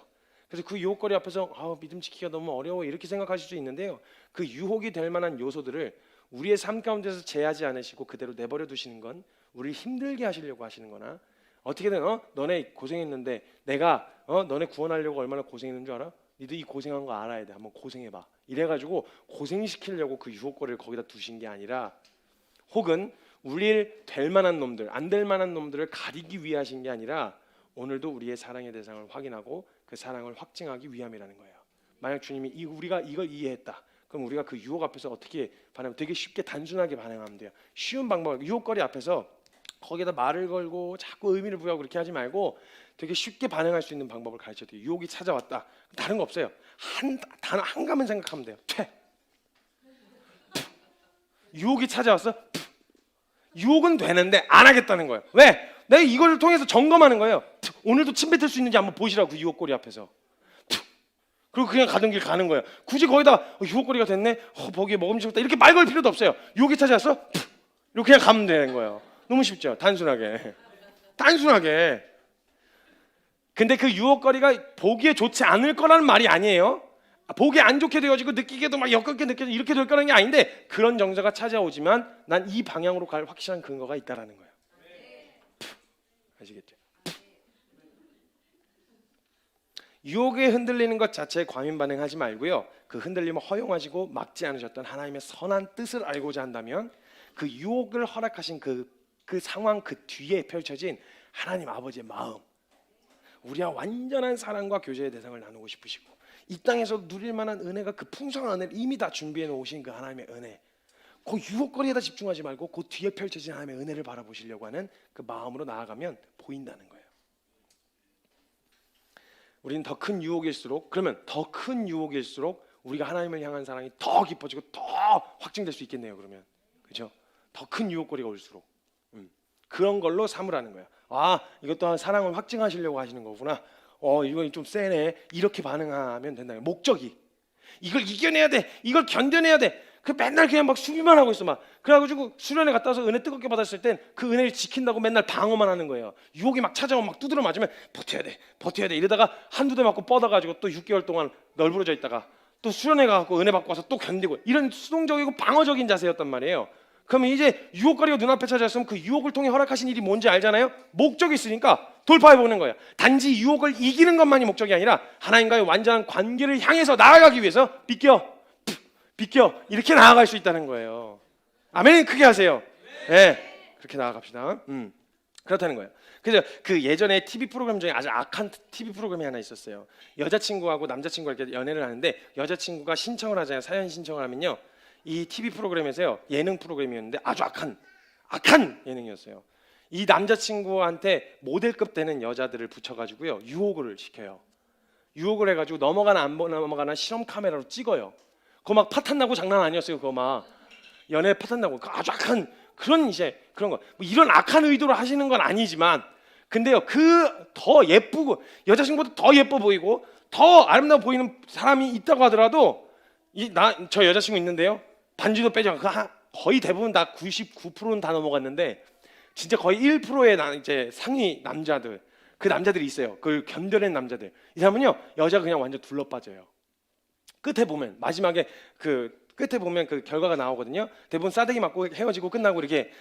그래서 그 유혹거리 앞에서 믿음 지키기가 너무 어려워 이렇게 생각하실 수 있는데요. 그 유혹이 될 만한 요소들을 우리의 삶 가운데서 제하지 않으시고 그대로 내버려 두시는 건 우리를 힘들게 하시려고 하시는 거나, 어떻게든 너네 고생했는데 내가 너네 구원하려고 얼마나 고생했는 줄 알아? 니들 이 고생한 거 알아야 돼. 한번 고생해봐. 이래가지고 고생시키려고 그 유혹거리를 거기다 두신 게 아니라, 혹은 우리를 될 만한 놈들, 안 될 만한 놈들을 가리기 위해 하신 게 아니라 오늘도 우리의 사랑의 대상을 확인하고 그 사랑을 확증하기 위함이라는 거예요. 만약 주님이 우리가 이걸 이해했다, 그럼 우리가 그 유혹 앞에서 어떻게 반응하면, 되게 쉽게 단순하게 반응하면 돼요. 쉬운 방법, 유혹거리 앞에서 거기에다 말을 걸고 자꾸 의미를 부여하고 그렇게 하지 말고 되게 쉽게 반응할 수 있는 방법을 가르쳐드려요. 유혹이 찾아왔다, 다른 거 없어요. 단어 한 가만 생각하면 돼요. 유혹이 찾아왔어? 유혹은 되는데 안 하겠다는 거예요. 왜? 내가 이걸 통해서 점검하는 거예요. 오늘도 침 뱉을 수 있는지 한번 보시라고, 그 유혹거리 앞에서. 그리고 그냥 가던 길 가는 거예요. 굳이 거기다 유혹거리가 됐네, 보기에 먹음직스럽다 이렇게 말 걸 필요도 없어요. 유혹이 찾아왔어? 이렇게 그냥 가면 되는 거예요. 너무 쉽죠? 단순하게. 근데 그 유혹거리가 보기에 좋지 않을 거라는 말이 아니에요. 보기 안 좋게 되어지고 느끼게도 막 역겹게 느껴지고 이렇게 될 거라는 게 아닌데, 그런 정서가 찾아오지만 난 이 방향으로 갈 확실한 근거가 있다라는 거예요. 아시겠죠? 유혹에 흔들리는 것 자체에 과민 반응하지 말고요. 그 흔들림을 허용하시고 막지 않으셨던 하나님의 선한 뜻을 알고자 한다면, 그 유혹을 허락하신 그 상황 그 뒤에 펼쳐진 하나님 아버지의 마음, 우리와 완전한 사랑과 교제의 대상을 나누고 싶으시고, 이 땅에서 누릴 만한 은혜가, 그 풍성한 은혜를 이미 다 준비해 놓으신 그 하나님의 은혜, 그 유혹거리에다 집중하지 말고 그 뒤에 펼쳐진 하나님의 은혜를 바라보시려고 하는 그 마음으로 나아가면 보인다는 거예요. 우리는 더 큰 유혹일수록, 그러면 더 큰 유혹일수록 우리가 하나님을 향한 사랑이 더 깊어지고 더 확증될 수 있겠네요. 그러면 그렇죠? 더 큰 유혹거리가 올수록 그런 걸로 삼으라는 거예요. 이것도 사랑을 확증하시려고 하시는 거구나. 이거 좀 세네. 이렇게 반응하면 된다. 목적이 이걸 이겨내야 돼. 이걸 견뎌내야 돼. 그 맨날 그냥 막 수비만 하고 있어 막. 그래가지고 수련회 갔다 와서 은혜 뜨겁게 받았을 땐 그 은혜를 지킨다고 맨날 방어만 하는 거예요. 유혹이 막 찾아오면 막 두드려 맞으면 버텨야 돼 이러다가 한두 대 맞고 뻗어가지고 또 6개월 동안 널브러져 있다가 또 수련회 가고 은혜 받고 와서 또 견디고, 이런 수동적이고 방어적인 자세였단 말이에요. 그러면 이제 유혹거리가 눈앞에 찾아왔으면 그 유혹을 통해 허락하신 일이 뭔지 알잖아요. 목적이 있으니까 돌파해보는 거예요. 단지 유혹을 이기는 것만이 목적이 아니라 하나님과의 완전한 관계를 향해서 나아가기 위해서 비껴 이렇게 나아갈 수 있다는 거예요. 아멘. 크게 하세요. 네, 그렇게 나아갑시다. 그렇다는 거예요. 그래서 그 예전에 TV 프로그램 중에 아주 악한 TV 프로그램이 하나 있었어요. 여자친구하고 남자친구가 이렇게 연애를 하는데 여자친구가 신청을 하잖아요. 사연 신청을 하면요, 이 TV 프로그램에서요, 예능 프로그램이었는데 아주 악한 예능이었어요. 이 남자친구한테 모델급 되는 여자들을 붙여가지고요 유혹을 시켜요. 유혹을 해가지고 넘어가나 안 넘어가나 실험 카메라로 찍어요. 그거 막 파탄 나고 장난 아니었어요. 그거 막 연애 파탄 나고 아주 악한 그런 이제 그런 거. 뭐 이런 악한 의도로 하시는 건 아니지만, 근데요 그 더 예쁘고 여자친구보다 더 예뻐 보이고 더 아름다워 보이는 사람이 있다고 하더라도 저 여자친구 있는데요, 반지도 빼죠. 거의 대부분 다 99%는 다 넘어갔는데 진짜 거의 1%의 이제 상위 남자들, 그 남자들이 있어요. 그걸 견뎌낸 남자들. 이 사람은요 여자가 그냥 완전 둘러 빠져요. 끝에 보면 마지막에 그 결과가 나오거든요. 대부분 싸대기 맞고 헤어지고 끝나고 이렇게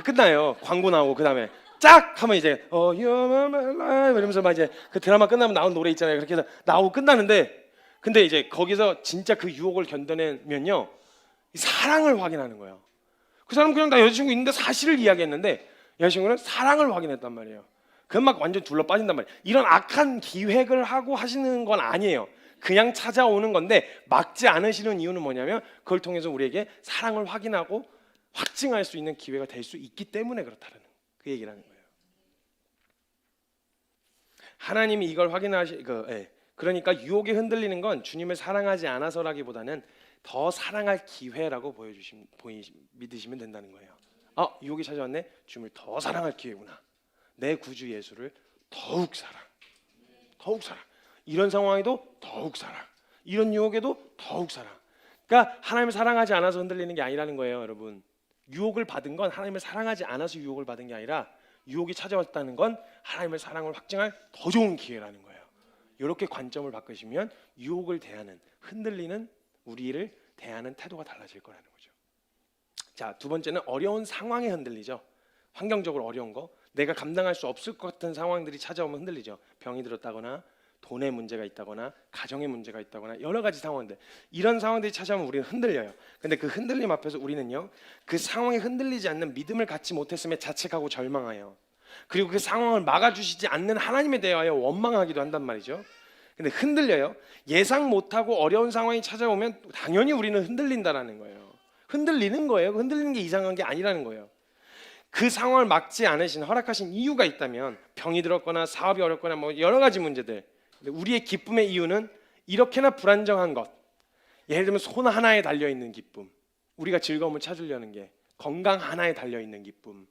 끝나요. 광고 나오고 그 다음에 짝 하면 이제 You're my life 이러면서 막 이제 그 드라마 끝나면 나온 노래 있잖아요. 그렇게 해서 나오고 끝나는데, 근데 이제 거기서 진짜 그 유혹을 견뎌내면요 사랑을 확인하는 거예요. 그 사람은 그냥 나 여자친구 있는데 사실을 이야기했는데 여자친구는 사랑을 확인했단 말이에요. 그건 막 완전 둘러 빠진단 말이에요. 이런 악한 기획을 하고 하시는 건 아니에요. 그냥 찾아오는 건데 막지 않으시는 이유는 뭐냐면 그걸 통해서 우리에게 사랑을 확인하고 확증할 수 있는 기회가 될 수 있기 때문에 그렇다는 그 얘기를 하는 거예요. 하나님이 이걸 그러니까 유혹에 흔들리는 건 주님을 사랑하지 않아서라기보다는 더 사랑할 기회라고 믿으시면 된다는 거예요. 유혹이 찾아왔네. 주님을 더 사랑할 기회구나. 내 구주 예수를 더욱 사랑. 이런 상황에도 더욱 사랑. 이런 유혹에도 더욱 사랑. 그러니까 하나님을 사랑하지 않아서 흔들리는 게 아니라는 거예요, 여러분. 유혹을 받은 건 하나님을 사랑하지 않아서 유혹을 받은 게 아니라 유혹이 찾아왔다는 건 하나님의 사랑을 확증할 더 좋은 기회라는 거예요. 이렇게 관점을 바꾸시면 유혹을 대하는, 흔들리는 우리를 대하는 태도가 달라질 거라는 거죠. 자, 두 번째는 어려운 상황에 흔들리죠. 환경적으로 어려운 거, 내가 감당할 수 없을 것 같은 상황들이 찾아오면 흔들리죠. 병이 들었다거나 돈의 문제가 있다거나 가정의 문제가 있다거나 여러 가지 상황들, 이런 상황들이 찾아오면 우리는 흔들려요. 근데 그 흔들림 앞에서 우리는요 그 상황에 흔들리지 않는 믿음을 갖지 못했음에 자책하고 절망해요. 그리고 그 상황을 막아주시지 않는 하나님에 대하여 원망하기도 한단 말이죠. 근데 흔들려요. 예상 못하고 어려운 상황이 찾아오면 당연히 우리는 흔들린다라는 거예요. 흔들리는 거예요. 흔들리는 게 이상한 게 아니라는 거예요. 그 상황을 막지 않으신, 허락하신 이유가 있다면, 병이 들었거나 사업이 어렵거나 뭐 여러 가지 문제들, 우리의 기쁨의 이유는 이렇게나 불안정한 것, 예를 들면 손 하나에 달려있는 기쁨, 우리가 즐거움을 찾으려는 게 건강 하나에 달려있는 기쁨,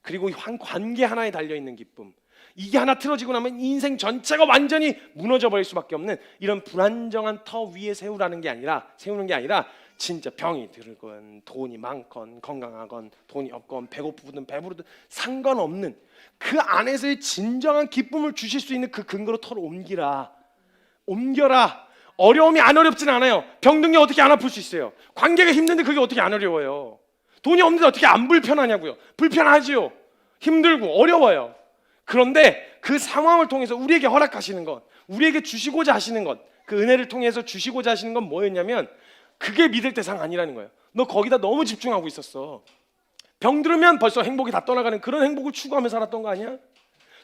그리고 한 관계 하나에 달려있는 기쁨, 이게 하나 틀어지고 나면 인생 전체가 완전히 무너져 버릴 수밖에 없는 이런 불안정한 터 위에 세우는 게 아니라 진짜 병이 들건 돈이 많건 건강하건 돈이 없건 배고프든 배부르든 상관없는 그 안에서의 진정한 기쁨을 주실 수 있는 그 근거로 터를 옮겨라. 어려움이 안 어렵진 않아요. 병든게 어떻게 안 아플 수 있어요. 관계가 힘든데 그게 어떻게 안 어려워요. 돈이 없는데 어떻게 안 불편하냐고요. 불편하지요. 힘들고 어려워요. 그런데 그 상황을 통해서 우리에게 허락하시는 것, 우리에게 주시고자 하시는 것, 그 은혜를 통해서 주시고자 하시는 건 뭐였냐면 그게 믿을 대상 아니라는 거예요. 너 거기다 너무 집중하고 있었어. 병들으면 벌써 행복이 다 떠나가는 그런 행복을 추구하며 살았던 거 아니야?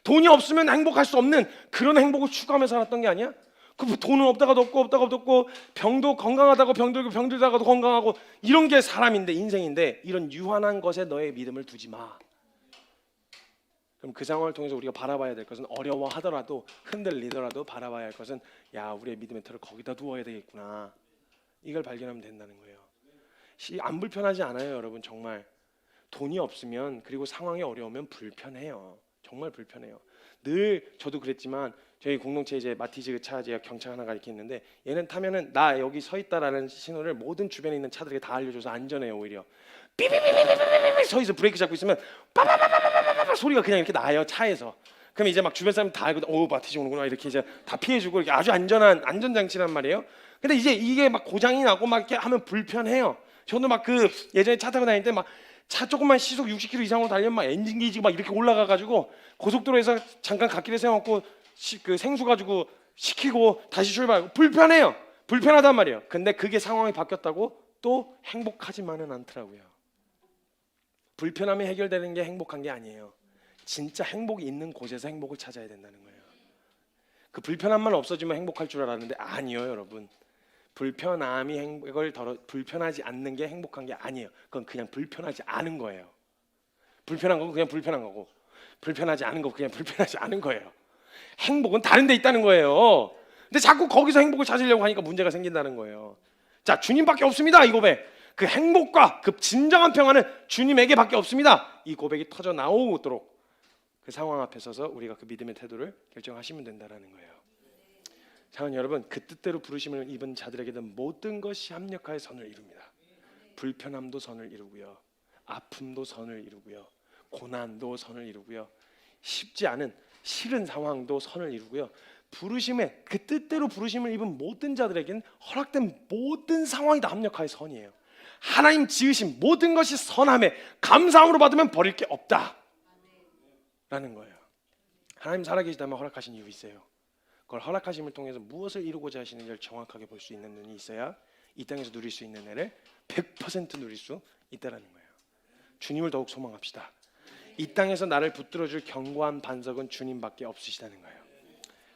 돈이 없으면 행복할 수 없는 그런 행복을 추구하며 살았던 게 아니야? 그 돈은 없다가도 없고 병도 건강하다고 병들고 병들다가도 건강하고, 이런 게 사람인데, 인생인데, 이런 유한한 것에 너의 믿음을 두지 마. 그럼 그 상황을 통해서 우리가 바라봐야 될 것은, 어려워하더라도 흔들리더라도 바라봐야 할 것은, 우리의 믿음의 터를 거기다 두어야 되겠구나. 이걸 발견하면 된다는 거예요. 안 불편하지 않아요, 여러분. 정말 돈이 없으면, 그리고 상황이 어려우면 불편해요. 정말 불편해요. 늘 저도 그랬지만 저희 공동체 이제 마티즈 차 제가 경차 하나가 이렇게 있는데 얘는 타면은 나 여기 서 있다라는 신호를 모든 주변에 있는 차들에게 다 알려줘서 안전해요. 오히려 삐삐삐삐삐삐 서 있어 브레이크 잡고 있으면 빠바바바바바바 소리가 그냥 이렇게 나요 차에서. 그럼 이제 막 주변 사람 다 알고 오 마티즈 오는구나 이렇게 이제 다 피해주고 이렇게 아주 안전한 안전장치란 말이에요. 근데 이제 이게 막 고장이 나고 막 이렇게 하면 불편해요. 저도 막 그 예전에 차 타고 다닐 때 막 차 조금만 시속 60km 이상으로 달리면 막 엔진 게이지가 막 이렇게 올라가가지고 고속도로에서 잠깐 갓길에 세워놓고 그 생수 가지고 식히고 다시 출발하고 불편해요. 불편하단 말이에요. 근데 그게 상황이 바뀌었다고 또 행복하지만은 않더라고요. 불편함이 해결되는 게 행복한 게 아니에요. 진짜 행복이 있는 곳에서 행복을 찾아야 된다는 거예요. 그 불편함만 없어지면 행복할 줄 알았는데 아니요, 여러분. 불편함이 행복을 불편하지 않는 게 행복한 게 아니에요. 그건 그냥 불편하지 않은 거예요. 불편한 거고 그냥 불편한 거고, 불편하지 않은 거 그냥 불편하지 않은 거예요. 행복은 다른 데 있다는 거예요. 근데 자꾸 거기서 행복을 찾으려고 하니까 문제가 생긴다는 거예요. 자, 주님밖에 없습니다. 이 고백. 그 행복과 그 진정한 평화는 주님에게밖에 없습니다. 이 고백이 터져 나오도록 그 상황 앞에 서서 우리가 그 믿음의 태도를 결정하시면 된다는 거예요. 사랑하는 여러분, 그 뜻대로 부르심을 입은 자들에게는 모든 것이 합력하여 선을 이룹니다. 불편함도 선을 이루고요, 아픔도 선을 이루고요, 고난도 선을 이루고요, 쉽지 않은 싫은 상황도 선을 이루고요, 부르심에 그 뜻대로 부르심을 입은 모든 자들에게는 허락된 모든 상황이 다 합력하여 선이에요. 하나님 지으신 모든 것이 선함에 감사함으로 받으면 버릴 게 없다 라는 거예요. 하나님 살아계시다면 허락하신 이유 있어요. 그걸 허락하심을 통해서 무엇을 이루고자 하시는지를 정확하게 볼 수 있는 눈이 있어야 이 땅에서 누릴 수 있는 애를 100% 누릴 수 있다는 거예요. 주님을 더욱 소망합시다. 이 땅에서 나를 붙들어줄 견고한 반석은 주님밖에 없으시다는 거예요.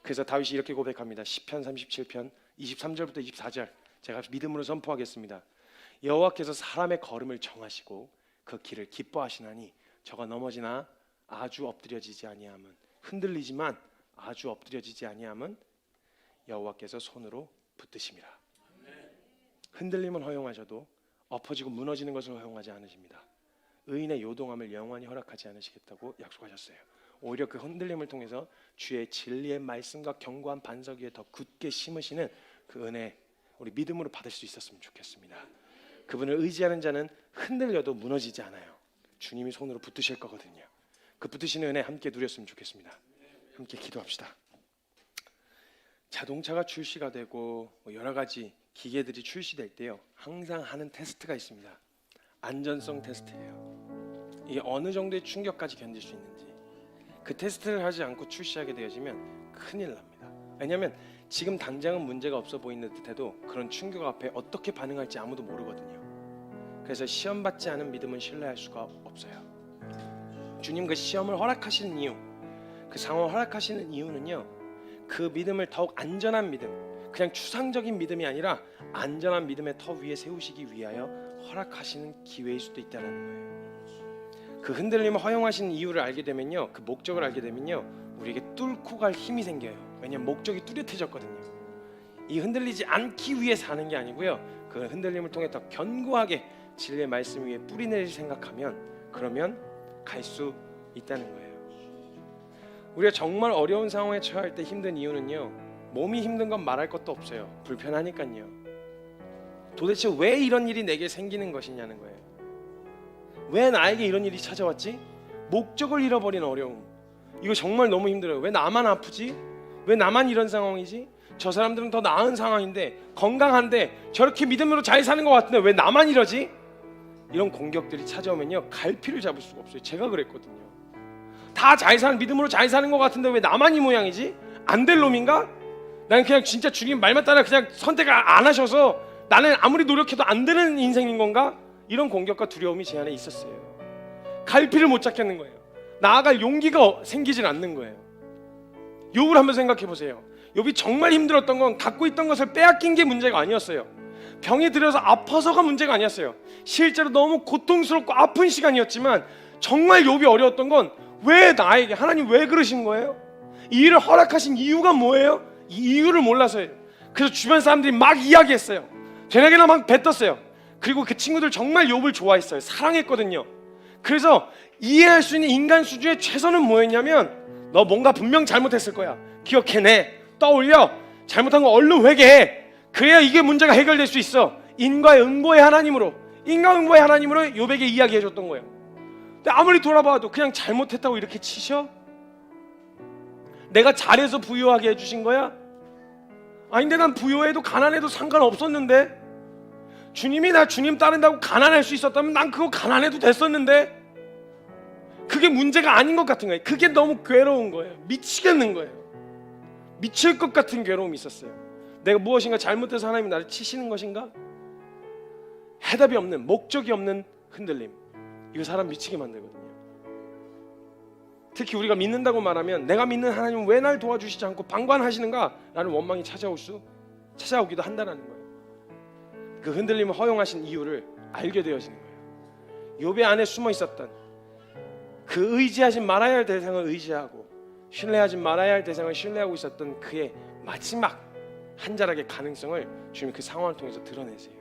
그래서 다윗이 이렇게 고백합니다. 시편 37편 23절부터 24절 제가 믿음으로 선포하겠습니다. 여호와께서 사람의 걸음을 정하시고 그 길을 기뻐하시나니 저가 넘어지나 아주 엎드려지지 아니함은, 흔들리지만 아주 엎드려지지 아니함은 여호와께서 손으로 붙드심이라. 흔들림은 허용하셔도 엎어지고 무너지는 것을 허용하지 않으십니다. 의인의 요동함을 영원히 허락하지 않으시겠다고 약속하셨어요. 오히려 그 흔들림을 통해서 주의 진리의 말씀과 견고한 반석 위에 더 굳게 심으시는 그 은혜, 우리 믿음으로 받을 수 있었으면 좋겠습니다. 그분을 의지하는 자는 흔들려도 무너지지 않아요. 주님이 손으로 붙드실 거거든요. 그 붙드시는 은혜 함께 누렸으면 좋겠습니다. 함께 기도합시다. 자동차가 출시가 되고 여러 가지 기계들이 출시될 때요, 항상 하는 테스트가 있습니다. 안전성 테스트예요. 이게 어느 정도의 충격까지 견딜 수 있는지. 그 테스트를 하지 않고 출시하게 되어지면 큰일 납니다. 왜냐하면 지금 당장은 문제가 없어 보이는 듯해도 그런 충격 앞에 어떻게 반응할지 아무도 모르거든요. 그래서 시험 받지 않은 믿음은 신뢰할 수가 없어요. 주님 그 시험을 허락하시는 이유, 그 상황을 허락하시는 이유는요, 그 믿음을 더욱 안전한 믿음, 그냥 추상적인 믿음이 아니라 안전한 믿음의 터 위에 세우시기 위하여 허락하시는 기회일 수도 있다는 거예요. 그 흔들림을 허용하시는 이유를 알게 되면요, 그 목적을 알게 되면요, 우리에게 뚫고 갈 힘이 생겨요. 왜냐하면 목적이 뚜렷해졌거든요. 이 흔들리지 않기 위해 사는 게 아니고요, 그 흔들림을 통해 더 견고하게 진리의 말씀 위에 뿌리내릴 생각하면 그러면 갈 수 있다는 거예요. 우리가 정말 어려운 상황에 처할 때 힘든 이유는요, 몸이 힘든 건 말할 것도 없어요. 불편하니까요. 도대체 왜 이런 일이 내게 생기는 것이냐는 거예요. 왜 나에게 이런 일이 찾아왔지? 목적을 잃어버린 어려움. 이거 정말 너무 힘들어요. 왜 나만 아프지? 왜 나만 이런 상황이지? 저 사람들은 더 나은 상황인데, 건강한데, 저렇게 믿음으로 잘 사는 것 같은데 왜 나만 이러지? 이런 공격들이 찾아오면요, 갈피를 잡을 수가 없어요. 제가 그랬거든요. 다 잘 사는, 믿음으로 잘 사는 것 같은데 왜 나만 이 모양이지? 안 될 놈인가? 나는 그냥 진짜 주님 말만 따라 그냥 선택을 안 하셔서 나는 아무리 노력해도 안 되는 인생인 건가? 이런 공격과 두려움이 제 안에 있었어요. 갈피를 못 잡겠는 거예요. 나아갈 용기가 생기질 않는 거예요. 욥을 한번 생각해 보세요. 욥이 정말 힘들었던 건 갖고 있던 것을 빼앗긴 게 문제가 아니었어요. 병에 들여서 아파서가 문제가 아니었어요. 실제로 너무 고통스럽고 아픈 시간이었지만 정말 욥이 어려웠던 건 왜 나에게, 하나님 왜 그러신 거예요? 이 일을 허락하신 이유가 뭐예요? 이 이유를 몰라서요. 그래서 주변 사람들이 막 이야기했어요. 되나게나 막 뱉었어요. 그리고 그 친구들 정말 욥을 좋아했어요. 사랑했거든요. 그래서 이해할 수 있는 인간 수준의 최선은 뭐였냐면, 너 뭔가 분명 잘못했을 거야. 기억해내. 떠올려. 잘못한 거 얼른 회개해. 그래야 이게 문제가 해결될 수 있어. 인과응보의 하나님으로 욥에게 이야기해 줬던 거예요. 근데 아무리 돌아봐도 그냥 잘못했다고 이렇게 치셔? 내가 잘해서 부유하게 해주신 거야? 아닌데 난 부유해도 가난해도 상관없었는데, 주님이 나 주님 따른다고 가난할 수 있었다면 난 그거 가난해도 됐었는데, 그게 문제가 아닌 것 같은 거예요. 그게 너무 괴로운 거예요. 미치겠는 거예요. 미칠 것 같은 괴로움이 있었어요. 내가 무엇인가 잘못해서 하나님이 나를 치시는 것인가? 해답이 없는, 목적이 없는 흔들림, 이거 사람 미치게 만들거든요. 특히 우리가 믿는다고 말하면 내가 믿는 하나님은 왜 날 도와주시지 않고 방관하시는가? 라는 원망이 찾아오기도 한다는 거예요. 그 흔들림을 허용하신 이유를 알게 되어지는 거예요. 욥의 안에 숨어 있었던 그 의지하지 말아야 할 대상을 의지하고 신뢰하지 말아야 할 대상을 신뢰하고 있었던 그의 마지막 한 자락의 가능성을 주님이 그 상황을 통해서 드러내세요.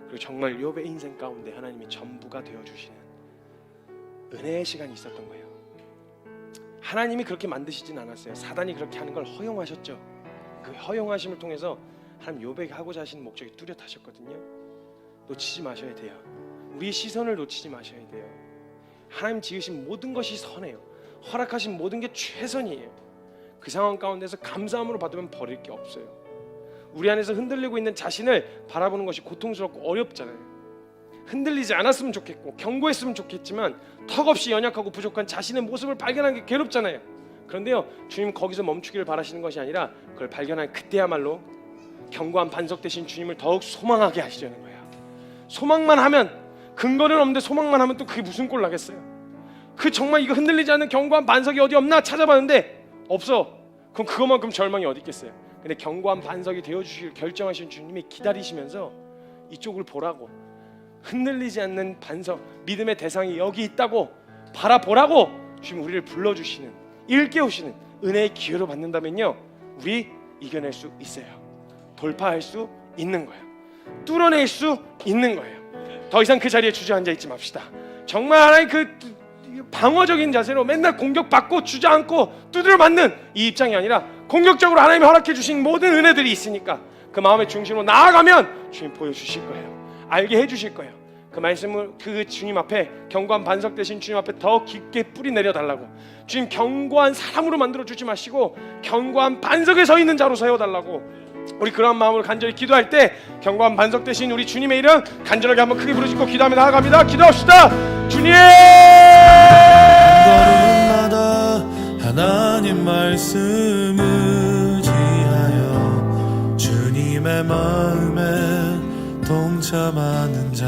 그리고 정말 욥의 인생 가운데 하나님이 전부가 되어주시는 은혜의 시간이 있었던 거예요. 하나님이 그렇게 만드시진 않았어요. 사단이 그렇게 하는 걸 허용하셨죠. 그 허용하심을 통해서 하나님 욥에게 하고자 하시는 목적이 뚜렷하셨거든요. 놓치지 마셔야 돼요. 우리의 시선을 놓치지 마셔야 돼요. 하나님 지으신 모든 것이 선해요. 허락하신 모든 게 최선이에요. 그 상황 가운데서 감사함으로 받으면 버릴 게 없어요. 우리 안에서 흔들리고 있는 자신을 바라보는 것이 고통스럽고 어렵잖아요. 흔들리지 않았으면 좋겠고 견고했으면 좋겠지만 턱없이 연약하고 부족한 자신의 모습을 발견하는 게 괴롭잖아요. 그런데요, 주님 거기서 멈추기를 바라시는 것이 아니라 그걸 발견한 그때야말로 견고한 반석 대신 주님을 더욱 소망하게 하시려는 거예요. 소망만 하면, 근거는 없는데 소망만 하면 또 그게 무슨 꼴 나겠어요. 그 정말 이거 흔들리지 않는 견고한 반석이 어디 없나 찾아봤는데 없어. 그럼 그것만큼 절망이 어디 있겠어요. 근데 견고한 반석이 되어주시길 결정하신 주님이 기다리시면서 이쪽을 보라고, 흔들리지 않는 반석, 믿음의 대상이 여기 있다고 바라보라고 주님 우리를 불러주시는, 일깨우시는 은혜의 기회로 받는다면요, 우리 이겨낼 수 있어요. 돌파할 수 있는 거예요. 뚫어낼 수 있는 거예요. 더 이상 그 자리에 주저앉아 있지 맙시다. 정말 하나의 그 방어적인 자세로 맨날 공격받고 주저앉고 두드려 맞는 이 입장이 아니라 공격적으로 하나님이 허락해 주신 모든 은혜들이 있으니까 그 마음의 중심으로 나아가면 주님 보여주실 거예요. 알게 해주실 거예요. 그 말씀을 그 주님 앞에, 견고한 반석 대신 주님 앞에 더 깊게 뿌리 내려 달라고. 주님 견고한 사람으로 만들어 주지 마시고 견고한 반석에 서 있는 자로 세워 달라고. 우리 그러한 마음으로 간절히 기도할 때 견고한 반석 대신 우리 주님의 이름 간절하게 한번 크게 부르짖고 기도하며 나아갑니다. 기도합시다. 주님, 걸음마다 하나님 말씀 의지하여 주님의 마음에 동참하는 자,